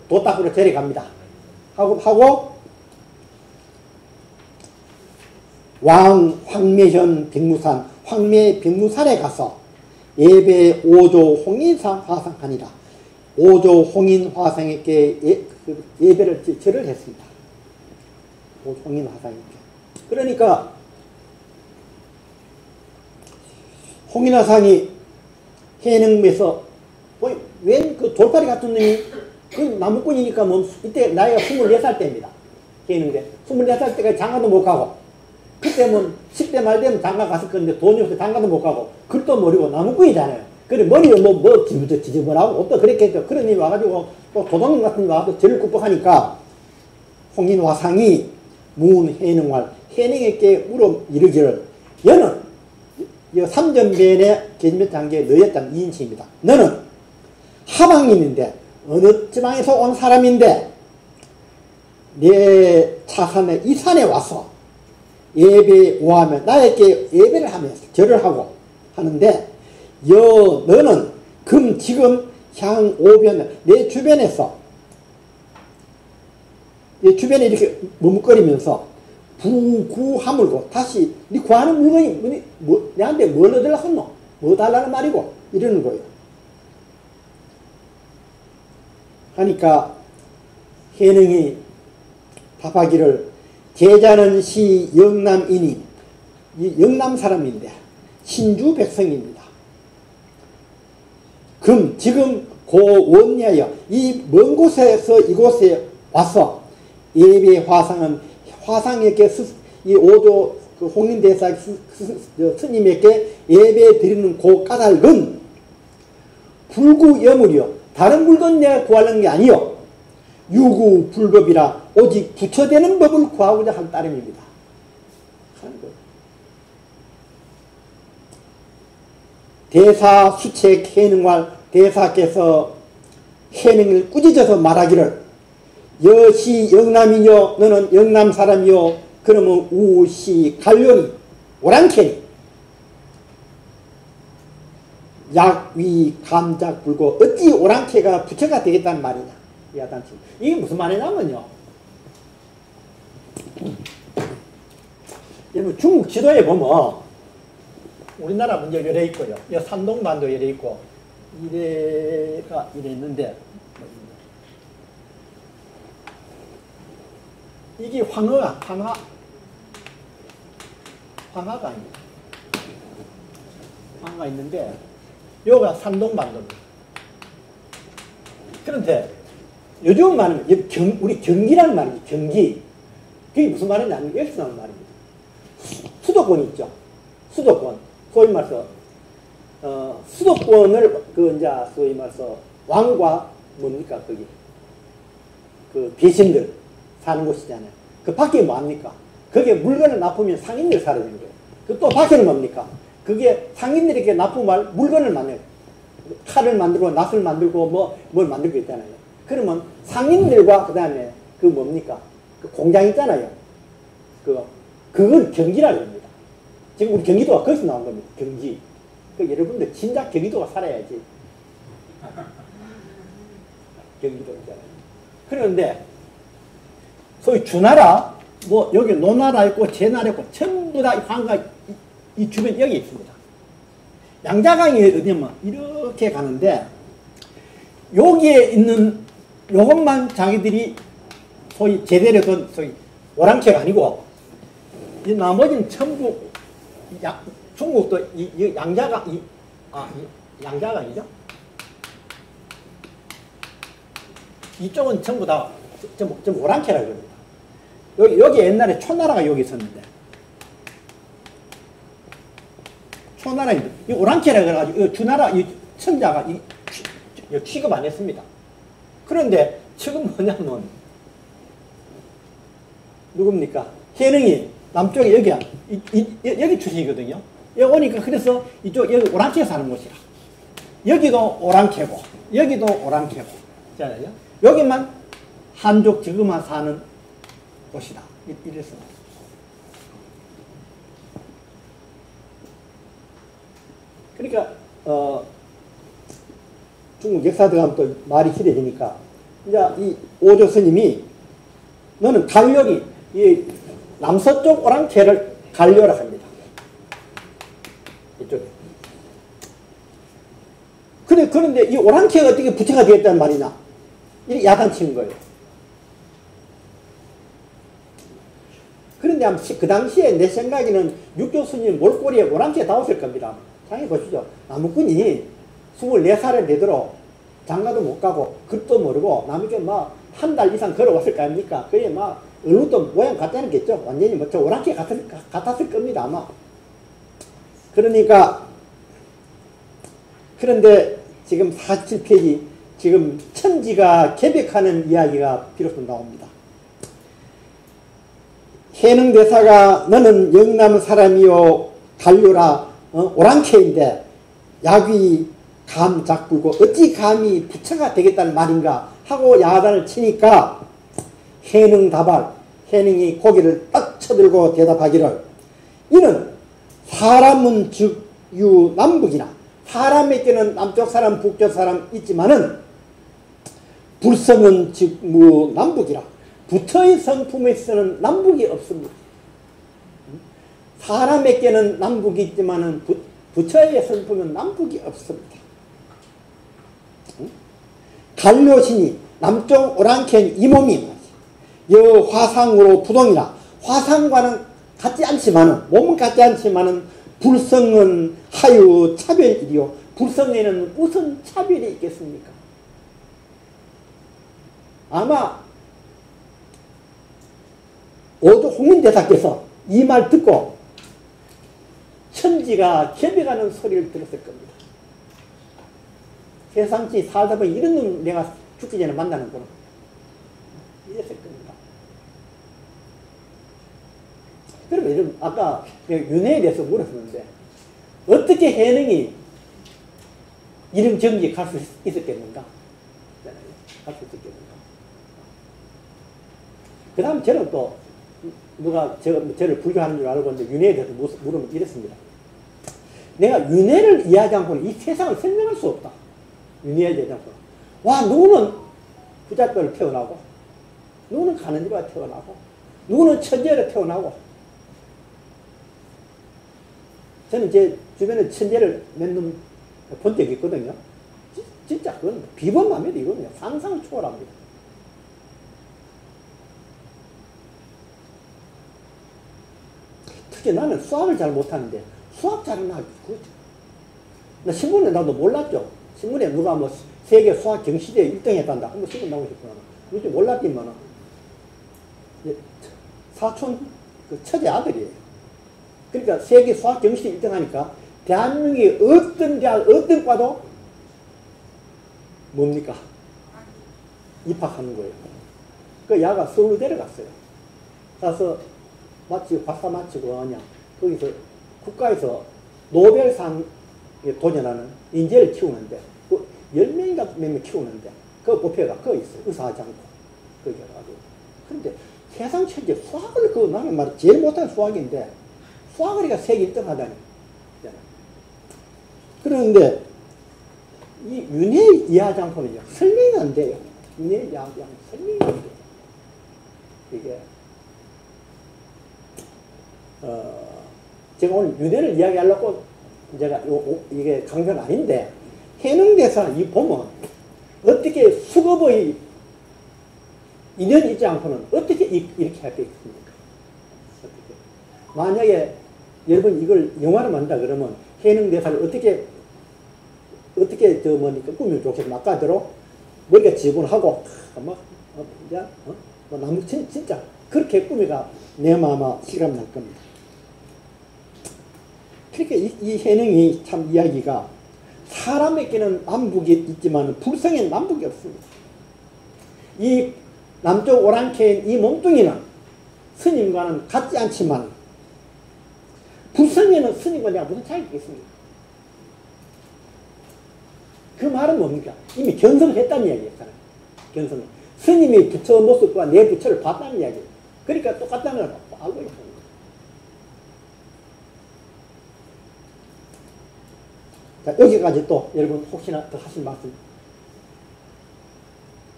도닦으로 데려갑니다. 하고 왕 황매현 백무산 황매 백무산에 가서 예배 5조 홍인상 화상하니라. 5조 홍인 화상에게 예배를 절을 했습니다. 5조 홍인 화상에게. 그러니까 홍인 화상이 해능에서 웬 그 돌파리 같은 놈이 그 나무꾼이니까 뭐 이때 나이가 24살 때입니다. 해능대 24살 때까지 장가도 못 가고 그때 뭐 10대 말 되면 장가 갔을 건데 돈이 없어서 장가도 못 가고 글도 모르고 나무꾼이잖아요. 그래 머리에 뭐 지저분하고 옷도 그랬겠죠. 그런 놈이 와가지고 또 도둑놈 같은 놈이 와서 죄를 굽복하니까 홍인화상이 문해능활 해능에게 물어 이르기를 여는 삼전변의 계진滅장계에 너였다는 이인치입니다. 너는 하방인인데 어느 지방에서 온 사람인데 내 차산에 이 산에 와서 예배에 오하면 나에게 예배를 하면서 절을 하고 하는데 너는 지금 향 오변 내 주변에서 내 주변에 이렇게 머뭇거리면서 구하물고 다시 네 구하는 물건이 내한테 뭘 얻으려 했노? 뭐 달라는 말이고 이러는 거예요. 하니까 해능이 답하기를 제자는 시 영남인이 영남 사람인데 신주 백성입니다. 지금 고원야여 이 먼 곳에서 이곳에 와서 예배 화상에게 이 5조 그 홍인대사 스님에게 예배 드리는 그 까닭은 불구여물이요 다른 물건 내가 구하는 게 아니요 유구 불법이라 오직 부처되는 법을 구하고자 한 따름입니다. 하는 거예요. 대사 수책 해능활 대사께서 해능을 꾸짖어서 말하기를 여시 영남이뇨 너는 영남 사람이요 그러면 우시 갈려니 오랑캐니 약위 감작 불고 어찌 오랑캐가 부처가 되겠다는 말이냐 야단치 이게 무슨 말이냐면요 여러분 중국 지도에 보면 우리나라 먼저 이래 있고요 산동반도 이래 있고 이래가 이래 있는데 이게 황하가 아닙니다. 황하가 있는데 여기가 산동반도입니다. 그런데 요즘 말하면 우리 경기라는 말이지. 경기. 그게 무슨 말이냐면 여기서 나오는 말입니다. 수도권 있죠. 수도권. 소위 말해서 수도권을 이제 소위 말해서 왕과 뭡니까 거기 그 배신들 사는 곳이잖아요. 그 밖에 뭐합니까? 거기에 물건을 납품하면 상인들이 살아야 되는 거예요. 그 또 밖에는 뭡니까? 그게 상인들에게 납품할 물건을 만들어요. 칼을 만들고 낫을 만들고 뭘 만들고 있잖아요. 그러면 상인들과 그 다음에 그 뭡니까? 그 공장 있잖아요. 그걸 경기라고 합니다. 지금 우리 경기도가 거기서 나온 겁니다. 경기. 여러분들 진작 경기도가 살아야지. 경기도잖아요. 그런데 소위 주나라, 여기 노나라 있고 제나라 있고 전부 다 황가 이 주변 여기 있습니다. 양자강이 어디냐면 이렇게 가는데 여기에 있는 요것만 자기들이 소위 제대로 된 소위 오랑캐가 아니고 이 나머지는 전부 중국도 이 양자강 양자강이죠. 이쪽은 전부 다 좀 오랑캐라고 합니다. 여기 옛날에 초나라가 여기 있었는데 초나라인데 이 오랑캐라 그래가지고 주나라 이 천자가 취급 안 했습니다. 그런데 지금 뭐냐면 누굽니까? 해능이 남쪽에 여기야 여기 출신이거든요. 여기 오니까 그래서 이쪽 여기 오랑캐 사는 곳이야. 여기도 오랑캐고 여기도 오랑캐고 잖아요. 여기만 한족 지금만 사는 곳이다. 이래서 그러니까 중국 역사 들어가면 또 말이 길어지니까 이제 이 오조 스님이 너는 갈려리 이 남서쪽 오랑캐를 갈려라 합니다. 이쪽에. 그런데 이 오랑캐가 어떻게 부처가 되었단 말이냐? 이렇게 야단치는 거예요. 그런데 그 당시에 내 생각에는 육조 스님 몰골이에 오랑캐 다 없을 겁니다. 장해 보시죠. 나무꾼이 24살에 되도록 장가도 못 가고 글도 모르고 남에게 한 달 이상 걸어왔을 거 아닙니까? 그게 얼룩도 모양 같지 않겠죠? 완전히 저 오랑캐 같았을 겁니다, 아마. 그러니까, 그런데 지금 47페이지, 지금 천지가 개백하는 이야기가 비로소 나옵니다. 해능대사가 너는 영남 사람이요 갈료라 오랑캐인데 야귀 감작불고 어찌 감히 부처가 되겠다는 말인가 하고 야단을 치니까 해능이 고개를 딱 쳐들고 대답하기를 이는 사람은 즉유 남북이나 사람에게는 남쪽 사람 북쪽 사람 있지만은 불성은 즉무 남북이라 부처의 성품에서는 남북이 없습니다. 사람에게는 남북이 있지만은 부처의 성품은 남북이 없습니다. 갈료신이 남쪽 오랑캐는 이 몸이 여 화상으로 부동이라 화상과는 같지 않지만은 몸은 같지 않지만은 불성은 하유 차별이요 불성에는 무슨 차별이 있겠습니까? 아마 오조 홍인대사께서 이 말 듣고 천지가 개벽하는 소리를 들었을 겁니다. 세상지 살다 보니 이런 놈 내가 죽기 전에 만나는구나. 이랬을 겁니다. 그러면 아까 윤회에 대해서 물었었는데 어떻게 해능이 이런 정지에 갈 수 있었겠는가? 갈 수 있었겠는가? 그 다음 저는 또 누가 저를 불교하는 줄 알고 있는데 윤회에 대해서 물으면 이랬습니다. 내가 윤회를 이해하지 않고는 이 세상을 설명할 수 없다. 윤회에 대해서. 와, 누구는 부잣집을 태어나고, 누구는 가는 집에 태어나고, 누구는 천재로 태어나고. 저는 제 주변에 천재를 몇 놈 본 적이 있거든요. 진짜 그건 비범합니다. 이거는 상상 초월합니다. 특히 나는 수학을 잘 못하는데 수학 잘하나 나 신문에 나도 몰랐죠. 신문에 누가 세계 수학 경시대에 1등 했단다. 한번 신문 나오고 싶구나. 요즘 몰랐지만은 사촌 그 처제 아들이에요. 그러니까 세계 수학 경시대 1등 하니까 대한민국의 어떤 대학 어떤 과도 뭡니까? 입학하는 거예요. 그 야가 서울로 데려갔어요. 가서 마치고 박사 마치고 그냥 거기서 국가에서 노벨상에 도전하는 인재를 키우는데 그 10명인가 몇 명 키우는데 그 뽑혀가 거기 있어요. 의사하지 않고 거기 가가지고. 그런데 세상 천재 수학을 그 나는 말 제일 못하는 수학인데 수학을 이가 세계 1등 하다니. 그런데 이 윤회 이해하지 않고는요 설명이 안 돼요. 윤회 이해하지 않고 설명이 안 돼요. 이게 제가 오늘 윤회를 이야기하려고 제가 이게 강변 아닌데 해능대사 이 보면 어떻게 수급의 인연이 있지 않고는 어떻게 이렇게 할 수 있습니까? 어떻게. 만약에 여러분 이걸 영화로 만든다 그러면 해능대사를 어떻게 저 뭐니까 꾸미면 좋겠어. 아까대로 머리가 지분하고 막 나무 진짜 그렇게 꾸미가 내 마음아 실감 날 겁니다. 그러니까 이 해능이 참 이야기가 사람에게는 남북이 있지만 불성에는 남북이 없습니다. 이 남쪽 오랑캐인 이 몸뚱이는 스님과는 같지 않지만 불성에는 스님과 내가 무슨 차이가 있겠습니까? 그 말은 뭡니까? 이미 견성을 했다는 이야기였잖아요. 견성을. 스님이 부처 모습과 내 부처를 봤다는 이야기예요. 그러니까 똑같다는 걸 알고 있는 거예요. 자, 여기까지 또 여러분 혹시나 더 하실 말씀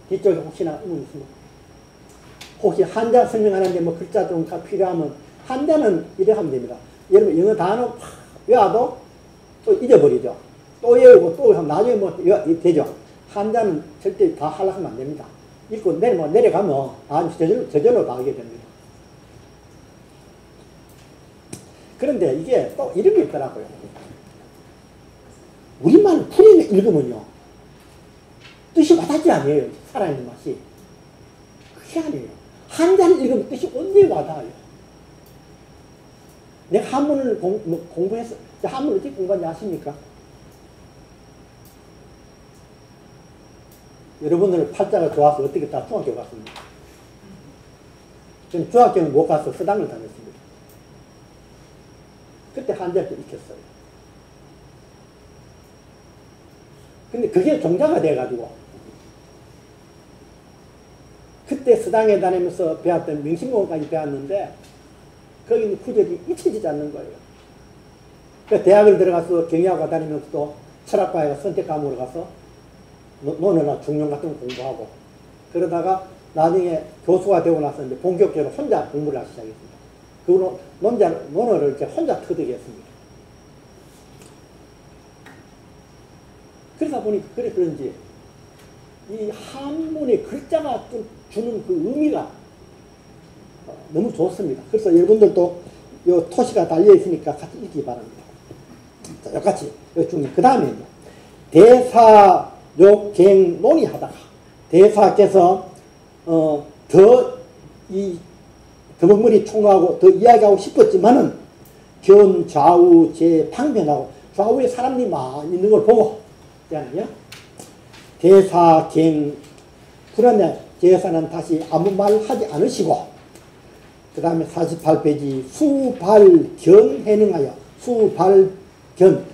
뒤쪽에 혹시나 의문 있습니까? 혹시 한자 설명하는데 뭐 글자 좀 필요하면 한자는 이래 하면 됩니다. 여러분 영어 단어 팍 외워도 또 잊어버리죠. 또 외우고 또 하면 나중에 뭐 되죠. 한자는 절대 다 하려고 하면 안 됩니다. 읽고 내려가면 아주 저절로 다 하게 됩니다. 그런데 이게 또 이런 게 있더라고요. 우리말 풀이 읽으면요 뜻이 와닿지 않아요. 살아있는 맛이. 그게 아니에요. 한자를 읽으면 뜻이 언제 와닿아요. 내가 한문을 공부해서 한문을 어떻게 공부하는지 아십니까? 여러분들 팔자가 좋아서 어떻게 다 중학교 갔습니다. 저는 중학교는 못 가서 서당을 다녔습니다. 그때 한자를 익혔어요. 근데 그게 종자가 돼가지고 그때 서당에 다니면서 배웠던 명심공까지 배웠는데 거기는 구절이 잊혀지지 않는 거예요. 그 대학을 들어가서 경영학과 다니면서 또 철학과에 선택 과목으로 가서 논어나 중庸같은 거 공부하고 그러다가 나중에 교수가 되고 나서 이제 본격적으로 혼자 공부를 하기 시작했습니다. 그 논어를 이제 혼자 터득 했습니다. 그러다 보니 그런지 이 한문의 글자가 주는 그 의미가 너무 좋습니다. 그래서 여러분들도 요 토시가 달려 있으니까 같이 읽기 바랍니다. 자, 여기까지 중에 그 다음에 대사욕갱 논의하다가 대사께서 더 이 더벅머리 총괄하고 더 이야기하고 싶었지만은 견 좌우 제 방변하고 좌우에 사람들이 많이 있는 걸 보고 있잖아요. 대사갱 그러면 제사는 다시 아무 말 하지 않으시고 그 다음에 48페이지 수발견 해능하여 수발견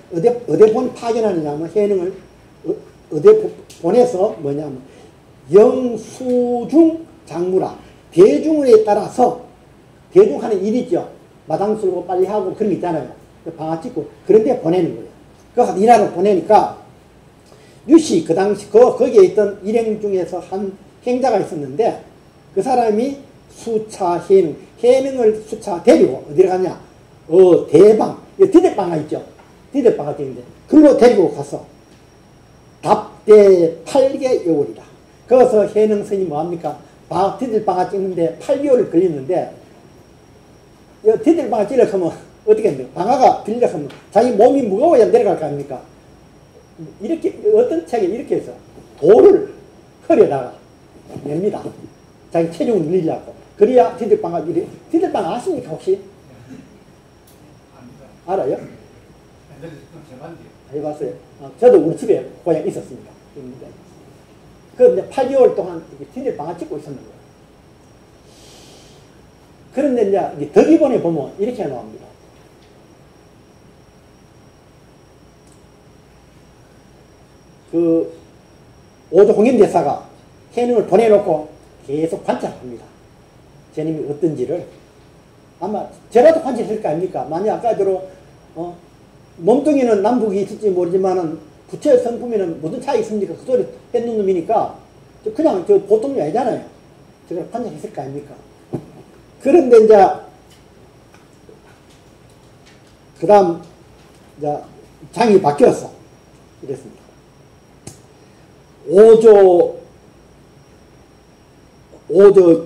어디 본 파견하느냐면 해능을 어디 보내서 뭐냐면 영수중 장무라 대중에 따라서 대중하는 일이죠. 마당 쓸고 빨리 하고 그런 게 있잖아요. 방아 찍고 그런 데 보내는 거예요. 그 일하러 보내니까 유시 그 당시 거기에 있던 일행 중에서 한 행자가 있었는데 그 사람이 수차 해능을 수차 데리고 어디로 가냐 대방 디대방아 있죠. 디대방아 되는데 그걸로 데리고 가서 답대 8개 요월이다. 거기서 해능 스님이 뭐합니까? 디들방아 찍는데 8개월을 걸리는데 디들방아 찍으려고 하면 어떻게 합니까? 방아가 들리려고 하면 자기 몸이 무거워야 내려갈 거 아닙니까? 이렇게 어떤 책에 이렇게 해서 돌을 허리에다가 냅니다. 자기 체중을 늘리려고. 그래야 디들방아, 디들방 아십니까, 혹시? 알아요? 해봤어요. 저도 우리 집에 고양이 있었습니다. 그 이제 8개월 동안 디들방아 찍고 있었는 거예요. 그런데 이제 덕이본에 보면 이렇게 나옵니다. 그 오조 홍인대사가 해능을 보내놓고 계속 관찰합니다. 저님이 어떤지를. 아마 저라도 관찰했을 거 아닙니까? 만약 아까대로 몸뚱이는 남북이 있을지 모르지만은 부처의 성품에는 무슨 차이 있습니까? 그 소리 했는 놈이니까 그냥 저 보통이 아니잖아요. 저걸 관찰했을 거 아닙니까? 그런데 이제 그 다음 이제 장이 바뀌었어. 이랬습니다. 오조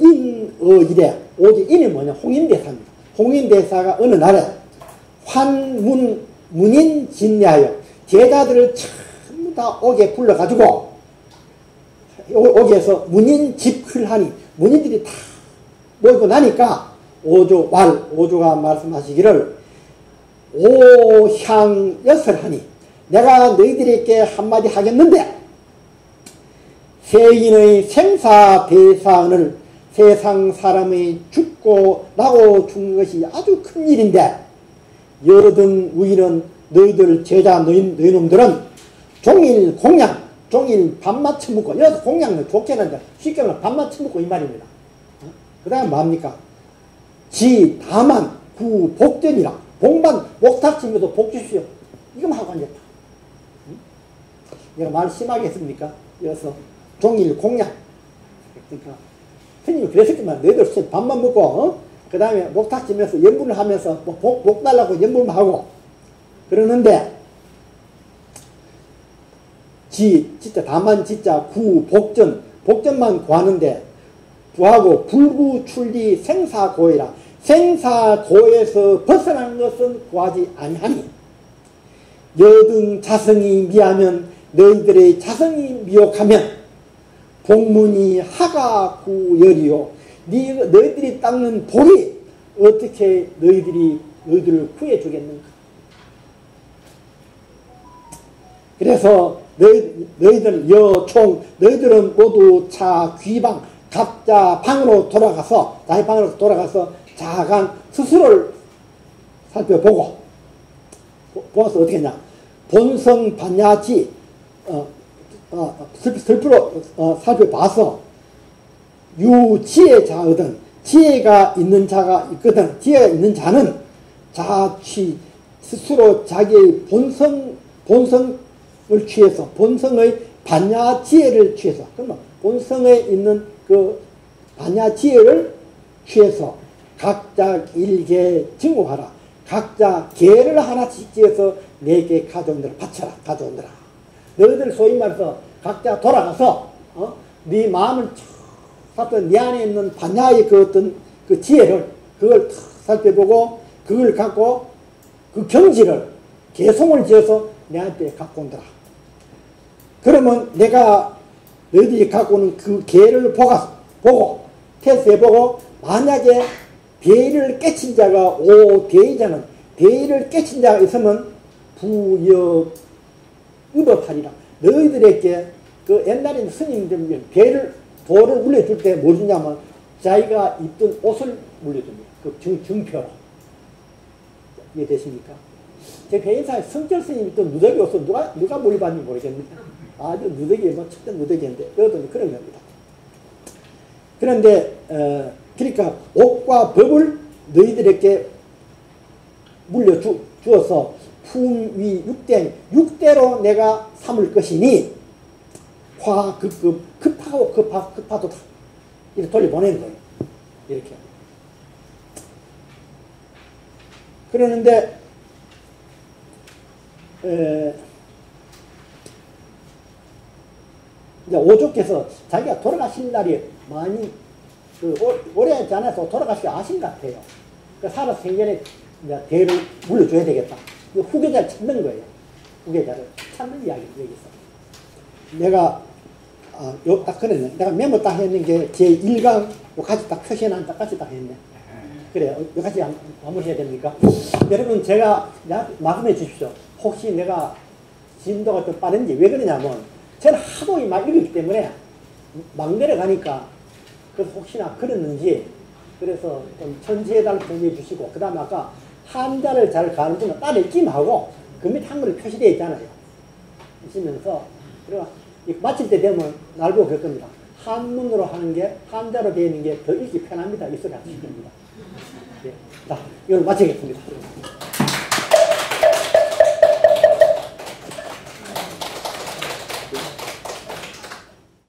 인어일에, 오조 인이 뭐냐? 홍인대사입니다. 홍인대사가 어느 날에 문인 진례하여 제자들을 전부 다 옥에 불러가지고 옥에서 문인 집회를 하니 문인들이 다 모이고 나니까 오조가 말씀하시기를 오향엿을 하니 내가 너희들에게 한마디 하겠는데 세인의 생사대사을 세상 사람이 죽고 나고 죽는 것이 아주 큰 일인데 여든 우리는 너희들 제자 너희놈들은 종일 공양 종일 밥만 처먹고 여기서 공양은 좋게는 쉽게 말하면 밥만 처먹고 이 말입니다. 그 다음에 뭡니까? 지 다만 구 복전이라 복만 목탁치면서 복 주십시오. 이거만 하고 앉았다. 내가 말 심하게 했습니까? 여기서 종일 공양. 그러니까 스님이 그랬었지만 너희들 밥만 먹고 그 다음에 목탁치면서 연불을 하면서 복 달라고 연불만 하고 그러는데 진짜 다만 진짜 구 복전만 구하는데 구하고 불구출리 생사고해라. 생사고에서 벗어나는 것은 구하지 아니하니 여등 자성이 미하면 너희들의 자성이 미혹하면 복문이 하가 구열이요 너희들이 닦는 돌이 어떻게 너희들을 구해주겠는가. 그래서 너희들 여총 너희들은 모두 차 귀방 각자 방으로 돌아가서 자기 방으로 돌아가서 자간 스스로를 살펴보고 보아서 어떻게 했냐. 본성 반야지 슬프로 살펴봐서 유지혜 자거든 지혜가 있는 자가 있거든. 지혜가 있는 자는 자취 스스로 자기의 본성을 취해서 본성의 반야 지혜를 취해서 그러면 본성에 있는 그 반야 지혜를 취해서 각자 일개 증오하라. 각자 개를 하나씩 지어서 내게 가져온다라. 바쳐라. 가져온다라. 너희들 소위 말해서 각자 돌아가서 네 마음을 살펴 네 안에 있는 반야의 그 어떤 그 지혜를 그걸 살펴보고 그걸 갖고 그 경지를 개송을 지어서 내한테 갖고 온다라. 그러면 내가 너희들이 갖고 오는 그 개를 보고 테스트해보고 만약에 대의를 깨친 자가 대의자는 대의를 깨친 자가 있으면 부여 의법하리라. 너희들에게 그 옛날에 스님들 돌을 물려줄 때 뭐 주냐면 자기가 입던 옷을 물려줍니다. 그 증표로. 이해되십니까? 제 배인사에 성철 스님이 입던 누더기 옷을 누가 물려받는지 모르겠는데 아주 누더기에 뭐 쳤던 누더기인데 여러분이 그런 겁니다. 그런데 그러니까 옷과 법을 너희들에게 물려주어서 품위 육대로 내가 삼을 것이니 화급급 급하고 급하도다. 이렇게 돌려보내는 거예요. 이렇게. 그러는데 이제 오조께서 자기가 돌아가실 날이 많이 오래 지않아서 돌아가시기 아신 것 같아요. 그러니까 살아서 생전에 이제 대를 물려줘야 되겠다. 후계자를 찾는 거예요. 후계자를 찾는 이야기 여기서. 내가 딱 그랬네. 내가 메모 딱 했는 게 제 1강 요까지 딱 표시해놓은 딱까지 딱 했네. 그래, 요까지 마무리해야 됩니까? 여러분, 제가 말씀해 주십시오. 혹시 내가 진도가 좀 빠른지 왜 그러냐면, 저는 하도 막 읽기 때문에 막 내려가니까, 그래서 혹시나 그랬는지, 그래서 좀 천지해달라고 정리해 주시고, 그 다음에 아까 한자를 잘 가는 분은 따로 읽기하고, 그 밑에 한글이 표시되어 있잖아요. 있으면서, 그리고 마칠 때 되면 날 보고 그럴 겁니다. 한문으로 하는 게, 한자로 되어 있는 게 더 읽기 편합니다. 이 소리 하실 겁니다. 예. 자, 이걸 마치겠습니다.